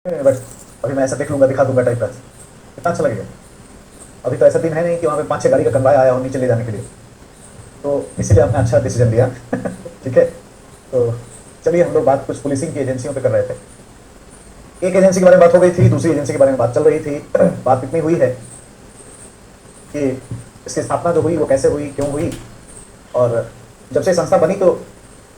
But अभी मैं ऐसा देख लूंगा, दिखा दूंगा टाइप का, कितना अच्छा लगेगा। अभी तो ऐसा दिन है नहीं कि वहाँ पे 5-6 गाड़ी का कन्वाय आया हो नीचे ले जाने के लिए, तो इसीलिए आपने अच्छा डिसीजन लिया। ठीक है, तो चलिए हम लोग बात कुछ पुलिसिंग की एजेंसियों पे कर रहे थे। एक एजेंसी के बारे में बात हो गई थी, दूसरी एजेंसी के बारे में बात चल रही थी। बात इतनी हुई है कि इसकी स्थापना जो हुई वो कैसे हुई, क्यों हुई, और जब से संस्था बनी तो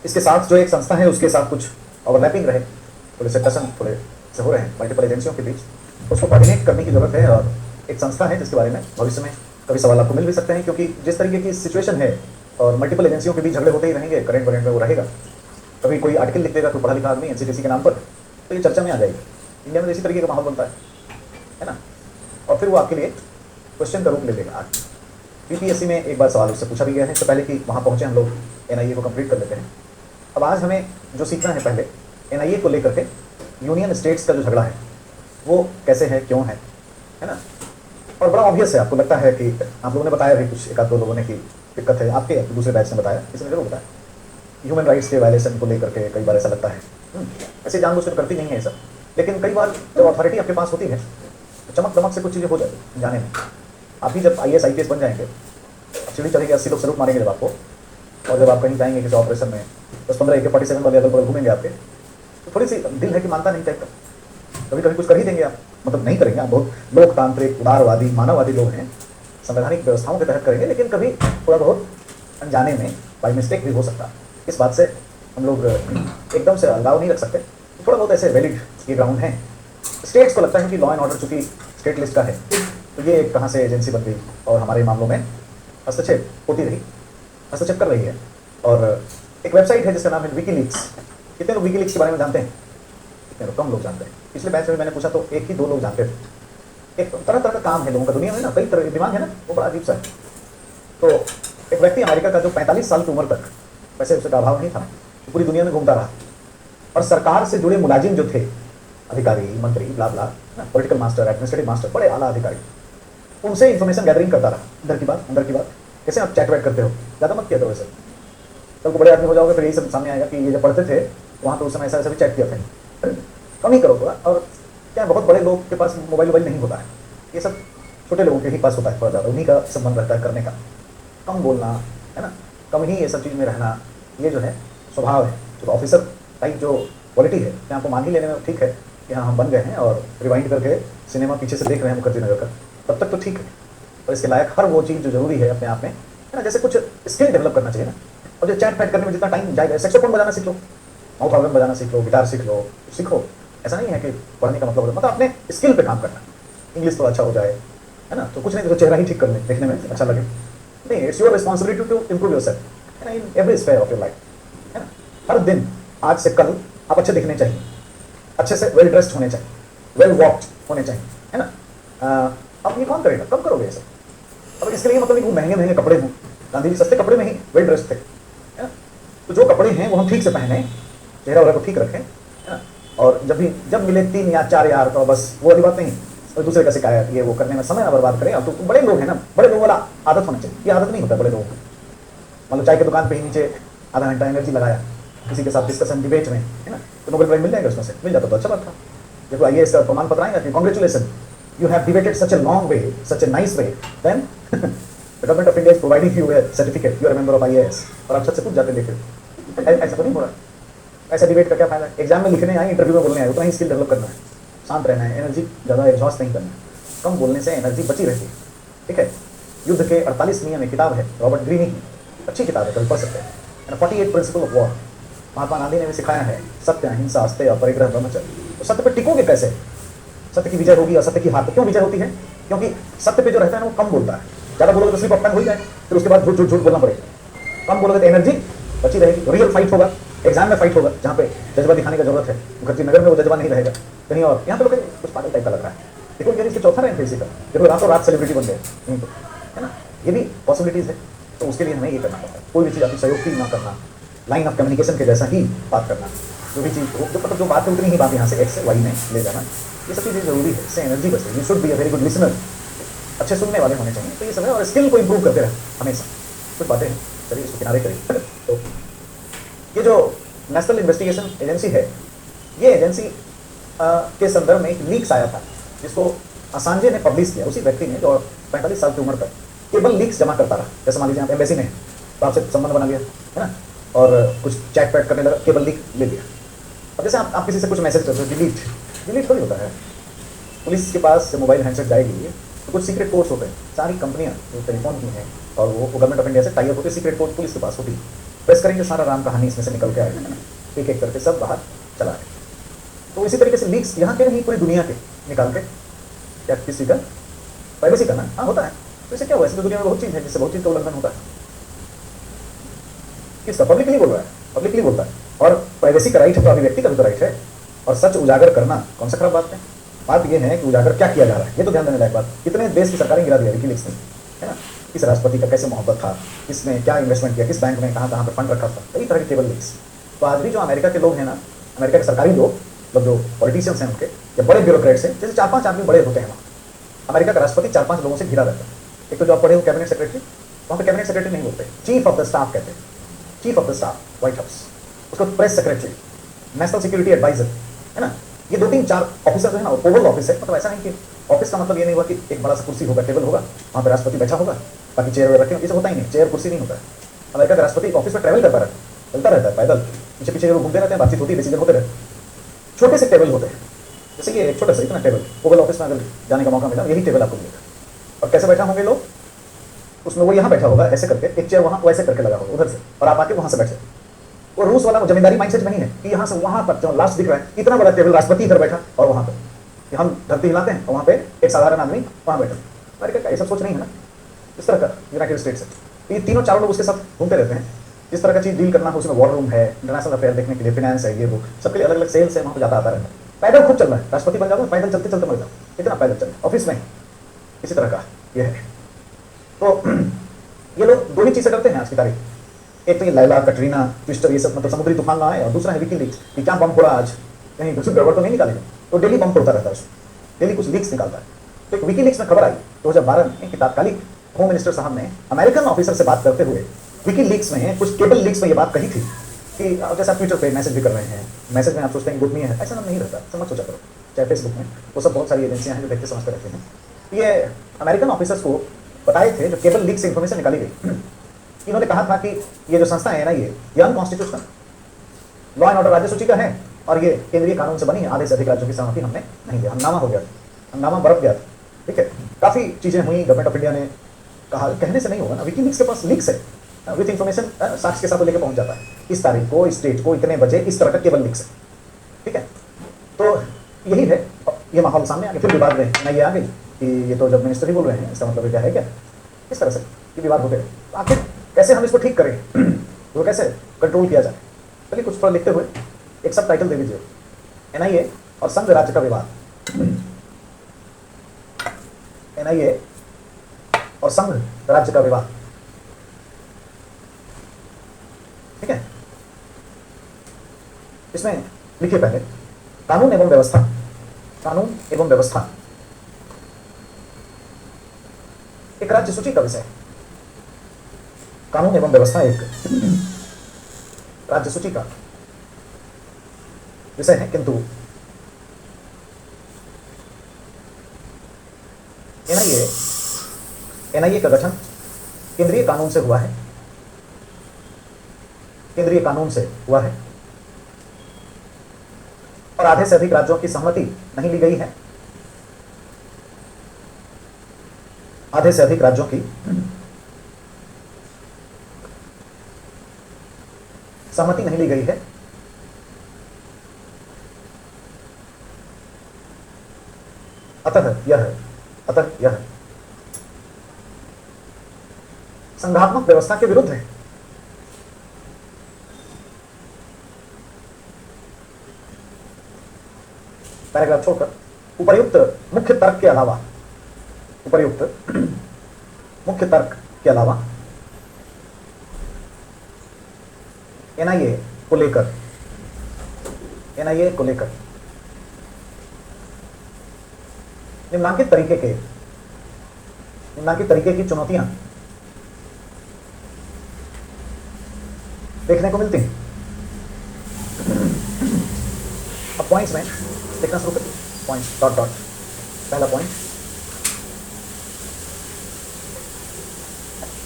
इसके साथ जो एक संस्था है उसके साथ कुछ ओवरलैपिंग रहे, थोड़े से टसन थोड़े से हो रहे हैं मल्टीपल एजेंसियों के बीच, उसको कोऑर्डिनेट करने की जरूरत है। और एक संस्था है जिसके बारे में भविष्य में कभी सवाल आपको मिल भी सकते हैं, क्योंकि जिस तरीके की सिचुएशन है और मल्टीपल एजेंसियों के बीच झगड़े होते ही रहेंगे, करेंट वरेंट में वो रहेगा। कभी कोई आर्टिकल लिख देगा कोई पढ़ा लिखा आदमी एनसीटीसी के नाम पर, तो ये चर्चा में आ जाएगी। इंडिया में इसी तरीके का माहौल बनता है ना, और फिर वो आपके लिए क्वेश्चन का रूप ले लेगा। बीपीएससी में एक बार सवाल उससे पूछा भी गया है, इससे पहले कि वहाँ पहुँचे हम लोग एनआईए को कंप्लीट कर लेते हैं। अब आज हमें जो सीखना है पहले एनआईए को लेकर के, यूनियन स्टेट्स का जो झगड़ा है वो कैसे है, क्यों है ना। और बड़ा ऑब्वियस है, आपको लगता है कि आप लोगों ने बताया भी, कुछ एक आध दो लोगों ने, कि दिक्कत है आपके दूसरे बैच ने बताया, किसी ने जरूर बताया, ह्यूमन राइट्स के वायलेशन को लेकर के कई बार ऐसा लगता है। ऐसे जानबूझकर करती नहीं है ये सब, लेकिन कई बार जब अथॉरिटी आपके पास होती है तो चमक दमक से कुछ चीज़ें हो जाती जाने में। आप भी जब IAS IPS बन जाएंगे, सीढ़ी चढ़ेंगे, 80 लोग सलूट मारेंगे जब आपको, और जब आप कहीं जाएंगे किसी ऑपरेशन में 10-15 AK-47 वाले अगल बगल घूमेंगे आपके, तो थोड़ी सी दिल है कि मानता नहीं टाइप का, कभी कभी कुछ कर ही देंगे आप, मतलब नहीं करेंगे आप, बहुत लोकतांत्रिक उदारवादी मानववादी लोग हैं, संवैधानिक व्यवस्थाओं के तहत करेंगे, लेकिन कभी थोड़ा बहुत अनजाने में बाई मिस्टेक भी हो सकता है। इस बात से हम लोग एकदम से अलगाव नहीं रख सकते, थोड़ा बहुत ऐसे वैलिड ये ग्राउंड हैं। स्टेट्स को लगता है कि लॉ एंड ऑर्डर चूंकि स्टेट लिस्ट का है, तो ये कहाँ से एजेंसी बन गई और हमारे मामलों में हस्तक्षेप होती रही, हस्तक्षेप कर रही है। और एक वेबसाइट है जिसका नाम है विकीलीक्स। कितने लोग विकीलीक्स के बारे में जानते हैं? कितने लोग? कम लोग जानते हैं। पिछले बैच में मैंने पूछा तो 1 ही 2 लोग जानते थे। एक तरह तरह का काम है लोगों का, दुनिया में ना कई तरह दिमाग है ना, वो बड़ा अजीब सा है। तो एक व्यक्ति अमेरिका का जो 45 साल की उम्र तक, वैसे उसका अभाव नहीं था, तो पूरी दुनिया में घूमता रहा, और सरकार से जुड़े मुलाजिम जो थे, अधिकारी, मंत्री, ब्ला ब्ला, पॉलिटिकल मास्टर, एडमिनिस्ट्रेटिव मास्टर, बड़े आला अधिकारी, उनसे इन्फॉर्मेशन गैदरिंग करता रहा, अंदर की बात अंदर की बात। कैसे आप चैट वैट करते हो, ज़्यादा मत किया करो वैसे, कल को बड़े आदमी हो जाओगे फिर यही सब सामने आएगा कि ये जब पढ़ते थे वहाँ तो उस समय ऐसा ऐसा भी चैट किया था। कम ही करो थोड़ा। और क्या, बहुत बड़े लोग के पास मोबाइल वोबाइल नहीं होता है, ये सब छोटे लोगों के ही पास होता है थोड़ा ज़्यादा, उन्हीं का सब मन रहता है करने का। कम बोलना है ना, कम ही ये सब चीज़ में रहना, ये जो है स्वभाव है। तो ऑफिसर टाइप जो क्वालिटी है, क्या आपको मान ही लेने में ठीक है कि हाँ हम बन गए हैं और रिवाइंड करके सिनेमा पीछे से देख रहे हैं मुखर्जी नगर का, तब तक तो ठीक है। और इसके लायक हर वो चीज़ जो जरूरी है अपने आप में, है ना, जैसे कुछ स्किल डेवलप करना चाहिए ना। और जो चैट पैट करने में जितना टाइम जाएगा, सेक्सोफोन बजाना सीख लो, माउथ ऑर्गन बजाना सीख लो, गिटार सीख लो, सीखो। ऐसा नहीं है कि पढ़ने का मतलब अपने स्किल पे काम करना, इंग्लिश थोड़ा अच्छा हो जाए, है ना, तो कुछ नहीं तो चेहरा ही ठीक कर ले, देखने में अच्छा लगे। नहीं, it's your responsibility to improve yourself, है ना, in every sphere of your life, है ना। हर दिन आज से कल आप अच्छे दिखने चाहिए, अच्छे से वेल ड्रेस्ड होने चाहिए, वेल वॉक्ड होने चाहिए, है ना। अब ये कौन करेगा, कब करोगे ये सब? अब इसके लिए मतलब नहीं महंगे महंगे कपड़े हों, गांधी जी सस्ते कपड़े में ही वेल ड्रेस्ड थे, है ना। तो जो कपड़े हैं वो हम ठीक से पहने, चेहरा वगैरह को ठीक रखें, है ना। और जब मिले 3 या 4 यार तो बस वो वाली बात नहीं, और दूसरे का शिकायत ये वो करने में समय ना बर्बाद करें। अब तो बड़े लोग हैं ना, बड़े लोगों वाला आदत होना चाहिए, ये आदत नहीं होता बड़े लोगों को। मतलब चाय की दुकान पे ही नीचे आधा घंटा एनर्जी लगाया किसी के साथ डिस्कशन डिबेट में, है ना, तो नोबेल प्राइज मिल जाएगा उसमें से, मिल जाता तो अच्छा बात था। देखो आइए इसका प्रमाण पत्र आएगा कि congratulation, you have debated such a long way, such a nice way, then the government of India is providing you a certificate, you are a member of IAS। और आप छत से पूछ जाते लेके, ऐसा तो नहीं हो रहा। ऐसा डिबेट का क्या फायदा? एग्जाम में लिखने आए, इंटरव्यू में बोलने आए, उतना ही स्किल डेवलप करना है, शांत रहना है, एनर्जी ज़्यादा एग्जॉस्ट नहीं करना है, कम बोलने से एनर्जी बची रहती है, ठीक है। युद्ध के 48 नियम में किताब है, रॉबर्ट ग्रीनी की, अच्छी किताब है, कभी पढ़ सकते हैं। 48 principle of war, Mahatma Gandhi ने भी सिखाया है, सत्य अहिंसा अस्तेय अपरिग्रह ब्रह्मचर्य। तो सत्य पे टिकोगे कैसे? सत्य की विजय होगी, असत्य की हार। क्यों विजय होती है? क्योंकि सत्य पे जो रहता है ना वो कम बोलता है, ज़्यादा बोलोगे तो स्लिप ऑफ टंग हो जाए, फिर उसके बाद झूठ झूठ झूठ बोलना पड़ेगा। कम बोलोगे तो एनर्जी बची रहेगी, रियल फाइट होगा, एग्जाम में फाइट होगा, जहाँ पे जज्बा दिखाने की जरूरत है। मुखर्जी नगर में वो जज्बा नहीं रहेगा, कहीं और। यहाँ पे लोग कुछ पागल टाइप का लग रहा है, देखो ये इसके चौथा रैंक है इसी का, देखो रातों रात सेलिब्रिटी बन गए यहीं पे, है ना। ये भी पॉसिबिलिटीज़ है, तो उसके लिए हमें ये करना पड़ता है, कोई भी चीज़ आपकी सहयोग की ना करना, लाइन ऑफ कम्युनिकेशन के जैसा ही बात करना, जो भी चीज़ जो मतलब जो बात है उतनी ही बात यहाँ से X से Y में ले जाना, ये सब चीज़ें जरूरी है, इससे एनर्जी बचती है। You should be a very good listener, अच्छे सुनने वाले होने चाहिए, तो ये सब है। और स्किल को इम्प्रूव करते रहे हमेशा, कुछ बातें हैं, चलिए इसको किनारे करिए। तो ये जो नेशनल इन्वेस्टिगेशन एजेंसी है, ये एजेंसी के संदर्भ में एक लीक्स आया था, जिसको असांजे ने पब्लिश किया, उसी व्यक्ति ने जो 45 साल की उम्र तक केवल लीक्स जमा करता रहा। जैसे मान लीजिए आप एम्बेसी में तो आपसे संबंध बना लिया है ना, और कुछ चैट पैट करने लगा, केबल लीक ले लिया। अब जैसे आप किसी से कुछ मैसेज करते हो, डिलीट थोड़ी होता है। पुलिस के पास से मोबाइल हैंडसेट जाएगी तो कुछ सीक्रेट कोड्स होते हैं। सारी कंपनियां जो टेलीफोन की हैं और वो गवर्नमेंट ऑफ इंडिया से टाई अप होते, सीक्रेट कोड पुलिस के पास होती है। प्रेस करेंगे, सारा राम कहानी इसमें से निकल के आएगा ना, एक एक करके सब बाहर चला है। तो इसी तरीके से लीक्स यहाँ के नहीं, पूरी दुनिया के निकाल के क्या किसी का प्राइवेसी का ना, हाँ होता है। तो इससे क्या हुआ, इसमें दुनिया में बहुत चीज़ है जिससे बहुत चीज़ का उल्लंघन होता है। किसका? पब्लिकली बोल रहा है, पब्लिकली बोलता है। और प्राइवेसी का राइट है तो अभिव्यक्ति का भी तो राइट है। और सच उजागर करना कौन सा खराब बात है? बात यह है कि उजागर क्या किया जा रहा है, ये तो ध्यान देने लायक बात। कितने देश की सरकारें गिरा दिया विकीलीक्स ने, है ना। किस राष्ट्रपति का कैसे मोहब्बत था, किसने क्या इन्वेस्टमेंट किया, किस बैंक में कहाँ कहाँ पे फंड रखा था, कई तरह के केबल लीक्स। तो आज भी जो अमेरिका के लोग हैं ना, अमेरिका के सरकारी लोग, मतलब जो पॉलिटिशियंस हैं उनके, या बड़े ब्यूरोक्रेट्स हैं, जैसे 4-5 आदमी बड़े होते हैं वहाँ। अमेरिका का राष्ट्रपति 4-5 लोगों से घिरा रहता है। एक तो जो आप पढ़े हो कैबिनेट सेक्रेटरी, वहाँ पे कैबिनेट सेक्रेटरी नहीं बोलते, चीफ ऑफ द स्टाफ कहते हैं, chief of the staff, White House. उसको press secretary, national security adviser, है ना। ये 2-3-4 ऑफिसर जो है ना, ओवल ऑफिस है। मतलब ऐसा नहीं कि ऑफिस का मतलब ये नहीं हुआ कि एक बड़ा सा कुर्सी होगा, टेबल होगा, वहाँ पे राष्ट्रपति बैठा होगा, बाकी चेयर वगैरह रखे, ये सब होता ही नहीं। चेयर कुर्सी नहीं होता है। अमेरिका का राष्ट्रपति ऑफिस में ट्रैवल करता रहता है, चलता रहता है पैदल, पीछे पीछे लोग घूमते रहते हैं, बातचीत होती है, डिसीजन होते रहते हैं। छोटे से टेबल होते हैं, जैसे ये एक छोटा सा इतना टेबल, ओवल ऑफिस में अगर जाने का मौका मिला, यही टेबल आपको मिलेगा। और कैसे बैठा होंगे लोग उसमें, वो यहाँ बैठा होगा ऐसे करके, एक चेयर वहाँ वैसे करके लगा होगा उधर से, और आप आके वहाँ से बैठे। वो रूस वाला जमींदारी माइंडसेट नहीं है कि यहाँ से वहाँ पर जो लास्ट दिख रहा है, इतना बड़ा टेबल, राष्ट्रपति इधर बैठा और वहाँ पे, कि हम धरती हिलाते हैं और वहाँ पे एक साधारण आदमी वहाँ बैठा। अमेरिका का ऐसा सोच नहीं है ना, इस तरह का यूनाइटेड स्टेट्स है। ये तीनों चारों लोग उसके साथ घूमते रहते हैं। जिस तरह का चीज़ डील करना हो, उसमें वॉर रूम है, इंटरनेशनल अफेयर देखने के लिए, फिनेंस है, ये वो सबके लिए अलग अलग सेल्स है, वहाँ पर जाता आता रहता है। पैदल खूब चल रहा है, राष्ट्रपति बन जाओ पैदल चलते चलते मर जाओ, इतना पैदल चल ऑफिस में, इसी तरह का ये है। तो ये लोग दो ही चीज़ें करते हैं आज की तारीख। एक तो ये लैला, कटरीना, ट्विस्टर, ये सब मतलब समुद्री तूफान ना आए, और दूसरा है विकीलीक्स कि क्या बम फोड़ा आज, कहीं कुछ गड़बड़ तो नहीं निकालेगा। तो डेली बम फोड़ता रहता है, डेली कुछ लीक्स निकालता है। तो एक विकीलीक्स में खबर आई 2012 में कि तात्कालिक होम मिनिस्टर साहब ने अमेरिकन ऑफिसर से बात करते हुए विकीलीक्स में, कुछ केबल लीक्स में ये बात कही थी कि जैसे आप ट्विटर पे मैसेज भी कर रहे हैं, मैसेज में आप सोचते हैं गोपनीय है, ऐसा नहीं रहता, समझ सोचा करो। चाहे फेसबुक में, वो सब बहुत सारी एजेंसियां हैं जो देखते समझते रहते हैं। ये अमेरिकन ऑफिसर्स को बताए थे जो केबल लीक से इन्फॉर्मेशन निकाली गई। इन्होंने कहा था कि ये जो संस्था है ना, ये अनकॉन्स्टिट्यूशनल, लॉ एंड ऑर्डर राज्य सूची का है और ये केंद्रीय कानून से बनी है, आधे से अधिक राज्यों की सहमति हमने नहीं दिया, हंगामा हो गया, हंगामा बरप गया था। ठीक है, काफ़ी चीज़ें हुई, गवर्नमेंट ऑफ इंडिया ने कहा, कहने से नहीं होगा ना, विकीलीक्स के पास लीक्स है, विथ इन्फॉर्मेशन साक्ष्य के साथ वो लेकर पहुंच जाता है, इस तारीख को, इस डेट को, इतने बजे, इस तरह का केबल लीक्स है। ठीक है, तो यही है, ये माहौल सामने आ गया। फिर विवाद में ये आ गई कि ये तो जब मिनिस्टर ही बोल रहे हैं, इसका मतलब क्या है क्या, इस तरह से ये विवाद होते हैं। आखिर कैसे हम इसको ठीक करें, तो कैसे कंट्रोल किया जाए। चलिए कुछ थोड़ा लिखते हुए एक सब टाइटल दे दीजिए, एनआईए और संघ राज्य का विवाद। एनआईए और संघ राज्य का विवाद, ठीक है। इसमें लिखिए पहले, कानून एवं व्यवस्था, कानून एवं व्यवस्था एक राज्य सूची का विषय। कानून एवं व्यवस्था एक राज्य सूची का विषय है, किंतु एनआईए का गठन केंद्रीय कानून से हुआ है, केंद्रीय कानून से हुआ है, और आधे से अधिक राज्यों की सहमति नहीं ली गई है, आधे से अधिक राज्यों की सहमति नहीं ली गई है, अतः यह संघात्मक व्यवस्था के विरुद्ध है। पैराग्राफ छोड़कर उपर्युक्त मुख्य तर्क के अलावा, उपर्युक्त मुख्य तर्क के अलावा एनआईए को लेकर निम्नलिखित तरीके की चुनौतियां देखने को मिलती हैं। अब पॉइंट्स में लिखना शुरू करिए, पॉइंट डॉट डॉट। पहला पॉइंट,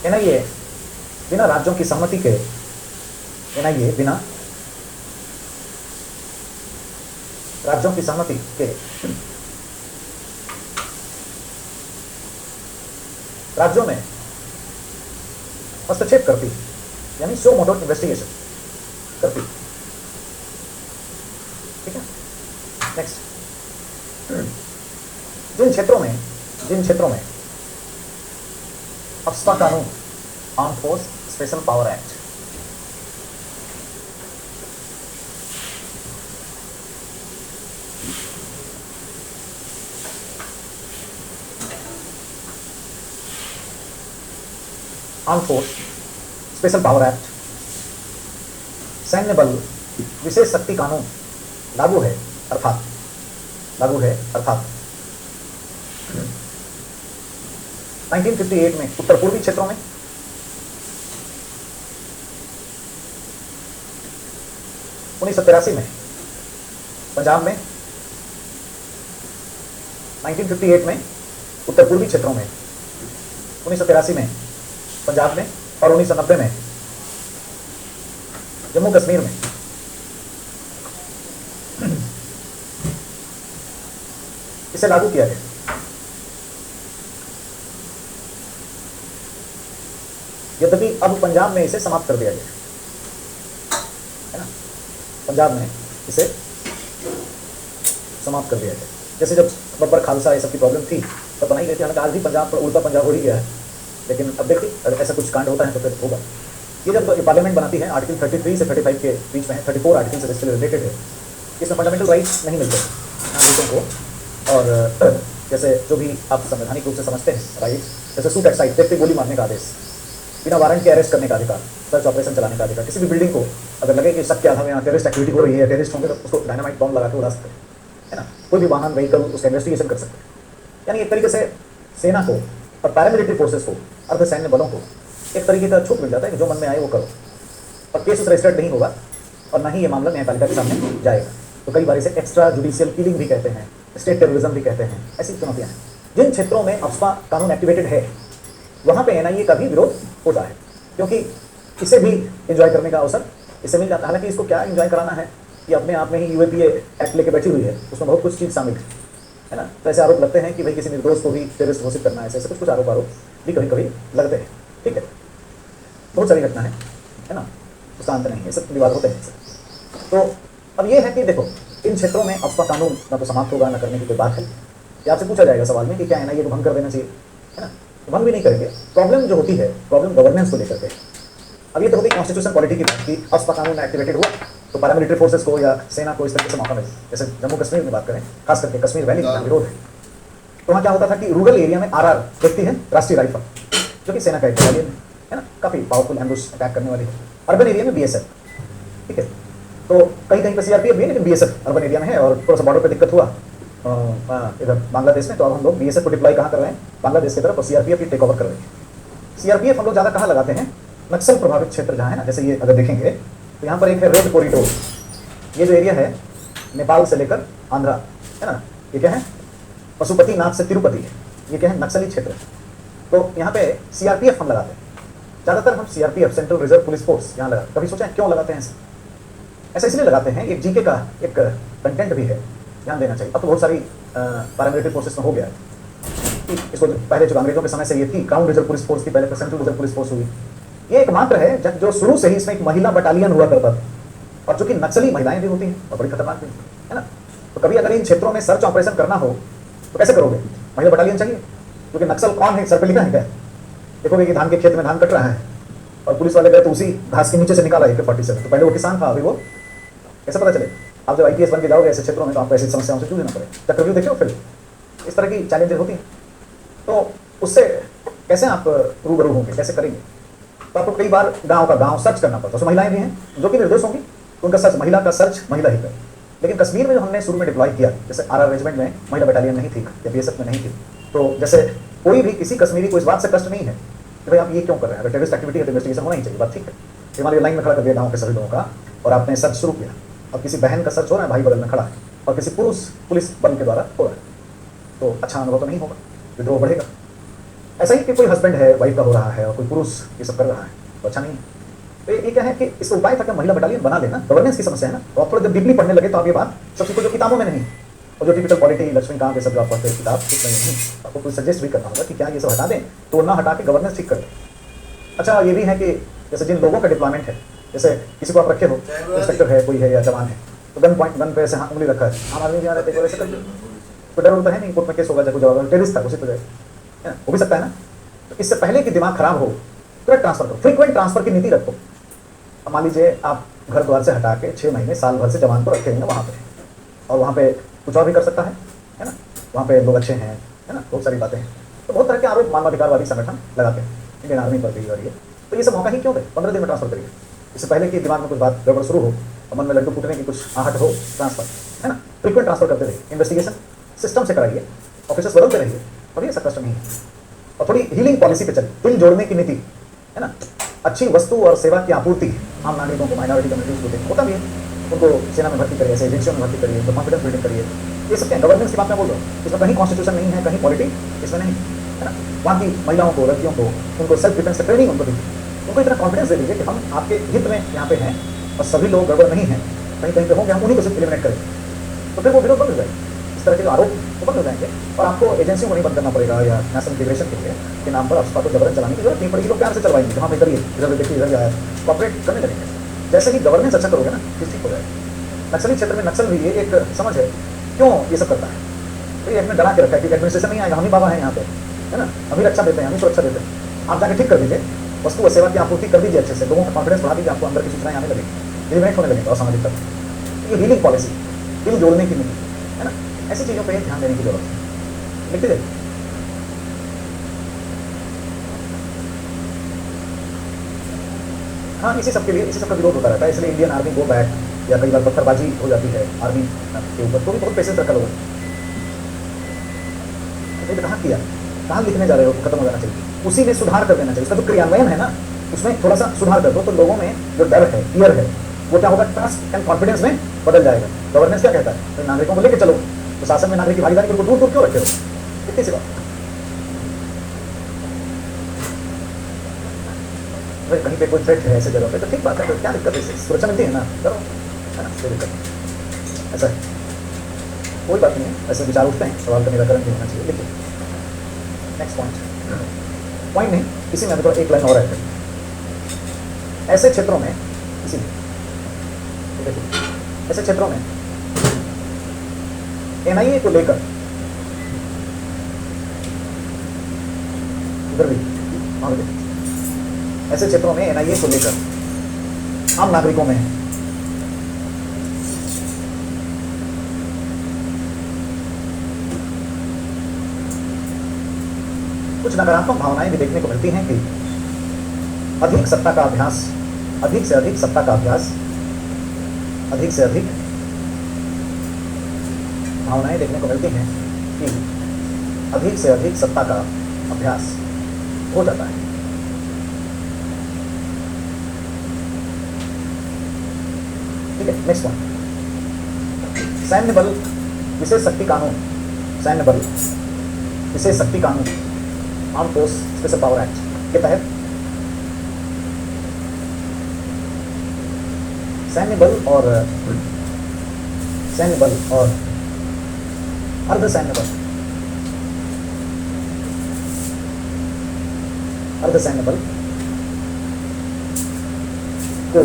एनआईए बिना राज्यों की सहमति के, एनआईए बिना राज्यों की सहमति के राज्यों में हस्तक्षेप करती, यानी शो मोटो इन्वेस्टिगेशन करती। ठीक है, नेक्स्ट, जिन क्षेत्रों में अफ्स्पा कानून, arm force special power act, arm force special power act, सैन्य बल विशेष शक्ति कानून लागू है अर्थात 1958 में उत्तर पूर्वी क्षेत्रों में, 1983 में पंजाब में, 1958 में उत्तर पूर्वी क्षेत्रों में, 1983 में पंजाब में और 1990 में जम्मू कश्मीर में। इसे लागू किया गया। यद्यपि अब पंजाब में इसे समाप्त कर दिया गया है ना, पंजाब में इसे समाप्त कर दिया गया। जैसे जब बब्बर खालसा ये सब की प्रॉब्लम थी तब बनाई गई थी, हालांकि आज भी पंजाब पर उल्टा पंजाब हो ही गया है, लेकिन अब देखिए अगर ऐसा कुछ कांड होता है तो फिर होगा। ये जब पार्लियामेंट बनाती है, आर्टिकल 33 से 35 के बीच में है, 34 आर्टिकल से इससे रिलेटेड है, इसमें फंडामेंटल राइट्स नहीं मिलते नागरिकों को। और जैसे जो भी आप संवैधानिक रूप से समझते हैं राइट्स, जैसे शूट एट साइट, देखते गोली मारने का आदेश, बिना वारंट के अरेस्ट करने का अधिकार, सर्च ऑपरेशन चलाने का अधिकार, किसी भी बिल्डिंग को अगर लगे कि शक के आधार में यहाँ टेररिस्ट एक्टिविटी हो रही है, टेररिस्ट होंगे तो उसको डायनामाइट बॉम्ब लगा के उड़ा सकते हैं, है ना। कोई भी वाहन व्हीकल उसका इन्वेस्टिगेशन कर सकते हैं। यानी एक तरीके से सेना को और पैरामिलिट्री फोर्सेस को, अर्धसैन्य बलों को एक तरीके का छूट मिल जाता है कि जो मन में आए वो करो, और केस उस रजिस्टर्ड नहीं होगा और ना ही ये मामला न्यायपालिका के सामने जाएगा। तो कई बार इसे एक्स्ट्रा जुडिशियल किलिंग भी कहते हैं, स्टेट टेररिज्म भी कहते हैं, ऐसी चुनौतियां हैं। जिन क्षेत्रों में अफ्स्पा कानून एक्टिवेटेड है वहाँ पे एनआईए का भी विरोध होता है, क्योंकि इसे भी एंजॉय करने का अवसर इसे मिल जाता है। हालांकि इसको क्या एंजॉय कराना है, ये अपने आप में ही यूएपीए एक्ट लेके बैठी हुई है, उसमें बहुत कुछ चीज़ शामिल है ना। तो ऐसे आरोप लगते हैं कि भाई किसी निर्दोष को भी टेररिस्ट घोषित करना है, ऐसे कुछ आरोप भी कभी कभी लगते हैं। ठीक है, बहुत सारी घटना है ना, उसका अंत नहीं है, सब विवाद होते हैं। तो अब ये है कि देखो, इन क्षेत्रों में अफ्स्पा कानून ना तो समाप्त होगा, ना करने की कोई बात है। ये आपसे पूछा जाएगा सवाल में कि क्या एनआईए को भंग कर देना चाहिए, है ना। तो भंग भी नहीं करेंगे। प्रॉब्लम जो होती है, प्रॉब्लम गवर्नेंस को लेकर के। अब ये तो होगी कॉन्स्टिट्यूशन पॉलिटी की बात की अफ्स्पा कानून एक्टिवेटेड हुआ तो पैरामिलिट्री फोर्सेस को या सेना को इस तरीके से मौका मिले। जैसे जम्मू कश्मीर में बात करें, खास करके कश्मीर वैली का विरोध है, तो वहाँ क्या होता था कि रूरल एरिया में आरआर देखती है राष्ट्रीय राइफल, जो कि सेना का एक बटालियन है ना, काफ़ी पावरफुल एम्बुश अटैक करने वाली है। अर्बन एरिया में बीएसएफ, ठीक है, तो कहीं कहीं पर सीआरपीएफ भी है, लेकिन बीएसएफ अर्बन एरिया में है। और थोड़ा सा बॉर्डर पर दिक्कत हुआ इधर बांग्लादेश में, तो अब हम लोग बीएसएफ को डिप्लॉय कहाँ कर रहे हैं, बांग्लादेश की तरफ, और सीआरपीएफ की टेक ओवर कर रहे हैं। सीआरपीएफ हम लोग ज़्यादा कहाँ लगाते हैं, नक्सल प्रभावित क्षेत्र जहाँ है ना, जैसे ये अगर देखेंगे तो यहाँ पर एक है रेड कॉरिडोर, ये जो एरिया है नेपाल से लेकर आंध्रा है ना, ये क्या है पशुपतिनाथ से तिरुपति है, ये क्या है नक्सली क्षेत्र है। तो यहाँ पे सीआरपीएफ हम लगाते हैं ज़्यादातर, हम CRPF central reserve police force यहाँ लगाते हैं। कभी सोचा है क्यों लगाते हैं ऐसा इसलिए लगाते हैं, एक जीके का एक कंटेंट भी है, ध्यान देना चाहिए। अब तो बहुत सारी पैरामिलिट्री फोर्सेस में हो गया है, इसको पहले जो अंग्रेजों के समय से ये थी क्राउन रिजर्व पुलिस फोर्स थी, पहले सेंट्रल रिजर्व पुलिस फोर्स हुई। ये एकमात्र है जो शुरू से ही इसमें एक महिला बटालियन हुआ करता था, और चूंकि नक्सली महिलाएं भी होती हैं और बड़ी खतरनाक भी है ना, तो कभी अगर इन क्षेत्रों में सर्च ऑपरेशन करना हो तो कैसे करोगे, महिला बटालियन चाहिए, क्योंकि नक्सल कौन है सर पे लिखा है क्या। देखोगे कि धान के खेत में धान कट रहा है और पुलिस वाले गए तो उसी घास के नीचे से निकाला AK-47, तो पहले वो किसान था, अभी वो कैसे पता चले। आप जब IPS बन के जाओगे ऐसे क्षेत्रों में तो आपको ऐसी समस्याओं से जूझना पड़े। चक्रव्यूह देखिए फिर इस तरह की चैलेंजेस होती हैं, तो उससे कैसे आप रूबरू होंगे, कैसे करेंगे। तो आपको कई बार गांव का गांव सर्च करना पड़ता है, उसमें महिलाएं भी हैं जो कि निर्दोष होंगी, तो उनका सर्च, महिला का सर्च महिला ही करे। लेकिन कश्मीर में जो हमने शुरू में डिप्लॉय किया, जैसे RR रेजिमेंट में महिला बटालियन नहीं थी या BSF में नहीं थी, तो जैसे कोई भी किसी कश्मीरी को इस बात से कष्ट नहीं है कि भाई आप ये क्यों कर रहे हैं, अगर टेररिस्ट एक्टिविटी है तो इन्वेस्टिगेशन होना ही चाहिए, बात ठीक है। हिमालय लाइन में खड़ा कर दिया गाँव के सभी लोगों का और आपने सर्च शुरू किया, अब किसी बहन का सर्च हो रहा है, भाई बगल में खड़ा है, और किसी पुरुष पुलिस बल के द्वारा हो रहा है, तो अच्छा अनुभव तो नहीं होगा, विद्रोह बढ़ेगा। ऐसा ही कि कोई हस्बैंड है, वाइफ का हो रहा है और कोई पुरुष ये सब कर रहा है, तो अच्छा नहीं है। तो ये क्या है कि इसका उपाय था कि महिला बटालियन बना लेना, गवर्नेंस की समस्या है ना। तो आप थोड़ा जब डीपली पढ़ने लगे तो आप ये बात सब सीखो जो किताबों में नहीं, और जो टिपिकल पॉलिटी लक्ष्मीकांत ये सब जो आप पढ़ते हैं किताब उसमें नहीं। आपको कोई सजेस्ट भी करना होगा कि क्या ये सब हटा दें, तो ना हटा के गवर्नेंस ठीक कर दें। अच्छा ये भी है कि जैसे जिन लोगों का डिप्लॉयमेंट है, जैसे किसी को आप रखे हो, इंस्पेक्टर है कोई है या जवान है, तो गन पे ऐसे उंगली रखा है, आम आदमी यहाँ रहते हैं ऐसे करके, तो डर तो है नहीं, कोर्ट में केस होगा, जब जवाब टेररिस्ट था उसी पर है ना, हो भी सकता है ना। तो इससे पहले कि दिमाग खराब हो तुरंत ट्रांसफर करो, फ्रीक्वेंट ट्रांसफर की नीति रखो। अब मान लीजिए आप घर द्वार से हटा के 6 महीने साल भर से जवान को रखे हैं वहाँ पे, और वहाँ पे कुछ और भी कर सकता है ना, वहाँ पे लोग अच्छे हैं, है ना, बहुत सारी बातें हैं। तो बहुत तरह के आरोप मानवाधिकारवादी संगठन लगाते हैं, इंडियन आर्मी पर भी और ये, तो ये सब मौका ही क्यों दे, 15 दिन में ट्रांसफर करिए। इससे पहले कि दिमाग में कुछ बात गड़बड़ शुरू हो और मन में लड्डू फूटने की कुछ आहट हो, ट्रांसफर, है ना, फ्रीक्वेंट ट्रांसफर करते रहिए, इन्वेस्टिगेशन सिस्टम से कराइए, ऑफिसर्स बदलते रहिए, और ये सब कष्ट नहीं है। और थोड़ी हीलिंग पॉलिसी पे चलिए, दिल जोड़ने की नीति, है ना, अच्छी वस्तु और सेवा की आपूर्ति आम नागरिकों को, माइनॉरिटी कम्युनिटीज को देखें, होता भी है, उनको सेना में भर्ती करिए, ऐसे एजेंसियों में भर्ती करिए, तो कॉन्फिडेंस बिल्डिंग करिए। ये सब क्या गवर्नेंस की बात मैं बोल रहा हूँ, इसमें कहीं कॉन्स्टिट्यूशन नहीं है, कहीं पॉलिटी इसमें नहीं, है ना। वहाँ की महिलाओं को, लड़कियों को, उनको सेल्फ डिफेंस की ट्रेनिंग उनको दीजिए, उनको इतना कॉन्फिडेंस दे दीजिए कि हम आपके हित में यहाँ पे हैं और सभी लोग गड़बड़ नहीं हैं, कहीं कहीं पे होंगे, हम उन्हीं को सिर्फ एलिमिनेट करें, तो फिर वो विरोध बंद हो जाएगा, इस तरह के जो आरोप वो बंद हो जाएंगे। और आपको एजेंसियों को नहीं बंद करना पड़ेगा या नेशनल इंटीग्रेशन के लिए के नाम पर अफवाह को जबरन चलाने की जरूरत नहीं पड़ेगी, लोग प्यार से चलवाएंगे, जहाँ पे करिए, इधर देखिए, इधर आया, कॉपरेट करने लगेंगे। जैसे ही गवर्नेंस अच्छा करोगे ना, ठीक हो जाएगा। नक्सली क्षेत्र में नक्सल भी ये एक समझ है, क्यों ये सब करता है, तो ये डरा के रखा है कि एडमिनिस्ट्रेशन नहीं आएगा, हम ही बाबा हैं यहाँ पे, है ना, हम ही रक्षा देते हैं, हम ही सुरक्षा देते हैं, आप जाके ठीक कर दीजिए, वस्तु और सेवा की आपूर्ति कर दीजिए अच्छे से, लोगों का कॉन्फिडेंस बढ़ा दीजिए, आपको अंदर की सूचनाएं आने लगेगी, एलिमिनेट होने लगेंगे असामाजिक तत्व। ये हीलिंग पॉलिसी, दिल जोड़ने की नीति, है ना, ऐसी चीज़ों पर ध्यान देने की जरूरत है। लिखते जाइए। हाँ, इसी सब के लिए, इसी सब का विरोध होता रहता है, इसलिए इंडियन आर्मी गो बैक, या कई बार पत्थरबाजी हो जाती है आर्मी के ऊपर, तो भी बहुत पेशेंस रखा लोगों ने। कहाँ किया, कहाँ लिखने जा रहे हो, खत्म हो जाना चाहिए, उसी में सुधार कर देना चाहिए। उसका जो क्रियान्वयन है ना, उसमें थोड़ा सा सुधार कर दो, तो लोगों में जो डर है, फियर है, वो क्या होगा, ट्रस्ट एंड कॉन्फिडेंस में बदल जाएगा। गवर्नेंस क्या कहता है, तो नागरिकों को लेकर चलो, तो शासन में नागरिक की भागीदारी को दूर दूर क्यों रखे हो, कितनी सी बात। भाई कहीं पे कोई थ्रेट है ऐसे जगह पे, तो ठीक बात है, तो क्या दिक्कत है, सुरक्षा मिलती है ना, करो, है ना, कोई दिक्कत नहीं, ऐसा है, कोई बात नहीं है। ऐसे विचार उठते हैं, सवाल का निराकरण भी होना चाहिए। लेकिन नेक्स्ट पॉइंट नहीं, इसी में अभी थोड़ा एक लाइन और है, ऐसे क्षेत्रों में, इसी में ऐसे क्षेत्रों में एनआईए को लेकर इधर भी ऐसे क्षेत्रों में एनआईए को लेकर आम नागरिकों में कुछ नकारात्मक भावनाएं भी देखने को मिलती हैं कि अधिक सत्ता का अभ्यास, अधिक से अधिक सत्ता का अभ्यास, अधिक से अधिक भावनाएं देखने को मिलती हैं कि अधिक से अधिक सत्ता का अभ्यास हो जाता है। ठीक है, नेक्स्ट पॉइंट, सैन्य बल विशेष शक्ति कानून, सैन्य बल विशेष शक्ति कानून, arm force special power act के तहत सैन्य बल और अर्धसैन्य बल, अर्धसैन्य बल को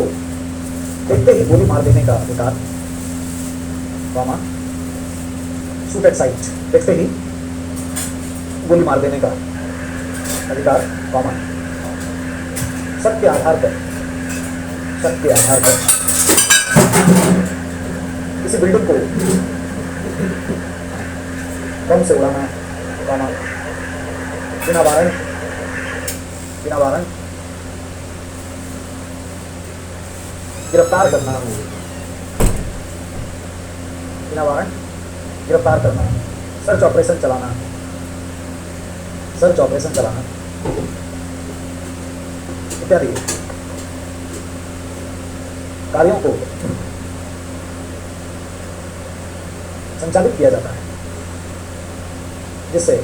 देखते ही गोली मार देने का अधिकार, शूट एट साइट, देखते ही गोली मार देने का अधिकार, शक के आधार पर, शक के आधार पर किसी बिल्डिंग को बम से उड़ाना, बिना वारंट गिरफ्तार करना, बिना वारंट गिरफ्तार करना, सर्च ऑपरेशन चलाना इत्यादि कार्यों को संचालित किया जाता है, जिससे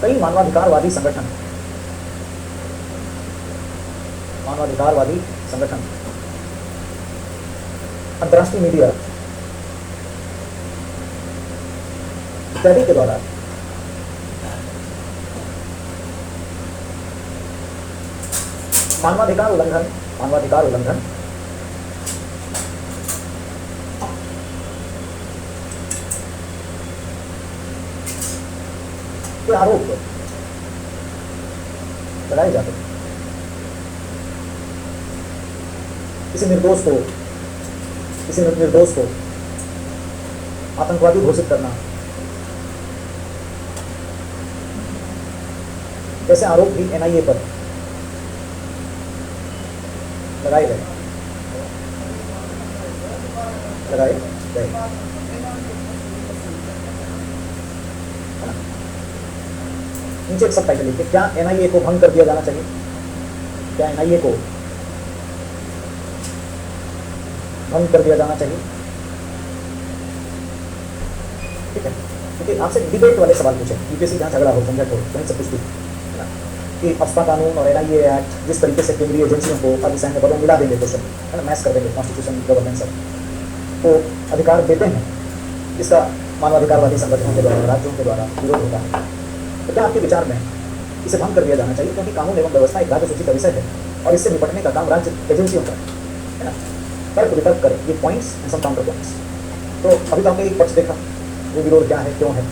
कई मानवाधिकारवादी संगठन अंतर्राष्ट्रीय मीडिया इत्यादि के द्वारा मानवाधिकार उल्लंघन के आरोप लगाए जाते हैं। किसी निर्दोष को आतंकवादी घोषित करना, जैसे आरोप भी एनआईए पर लगाए गए। नीचे एक सब टाइटल लिखिए, क्या एनआईए को भंग कर दिया जाना चाहिए? क्या एनआईए को भंग कर दिया जाना चाहिए? ठीक है, क्योंकि आपसे डिबेट वाले सवाल पूछे, यूपीएससी जहाँ झगड़ा हो, झंझट हो, वहीं से पूछती है ना कि अफस्पा कानून और एनआईए एक्ट जिस तरीके से केंद्रीय एजेंसियों को पाकिस्तान में मिला देंगे, क्वेश्चन है ना, मैच कर देंगे कॉन्स्टिट्यूशन गवर्नेंस को अधिकार देते हैं, इसका मानवाधिकारवादी संगठनों के द्वारा, राज्यों के द्वारा विरोध होता है। तो क्या आपके विचार में इसे भंग कर दिया जाना चाहिए? क्योंकि कानून एवं व्यवस्था एक राज्य सूची का विषय है और इससे निपटने का काम राज्य एजेंसियों का है ना। तर्क वितर्क करें, ये points and some counter points. तो अभी तो आपने एक पक्ष देखा, वो विरोध क्या है, क्यों है।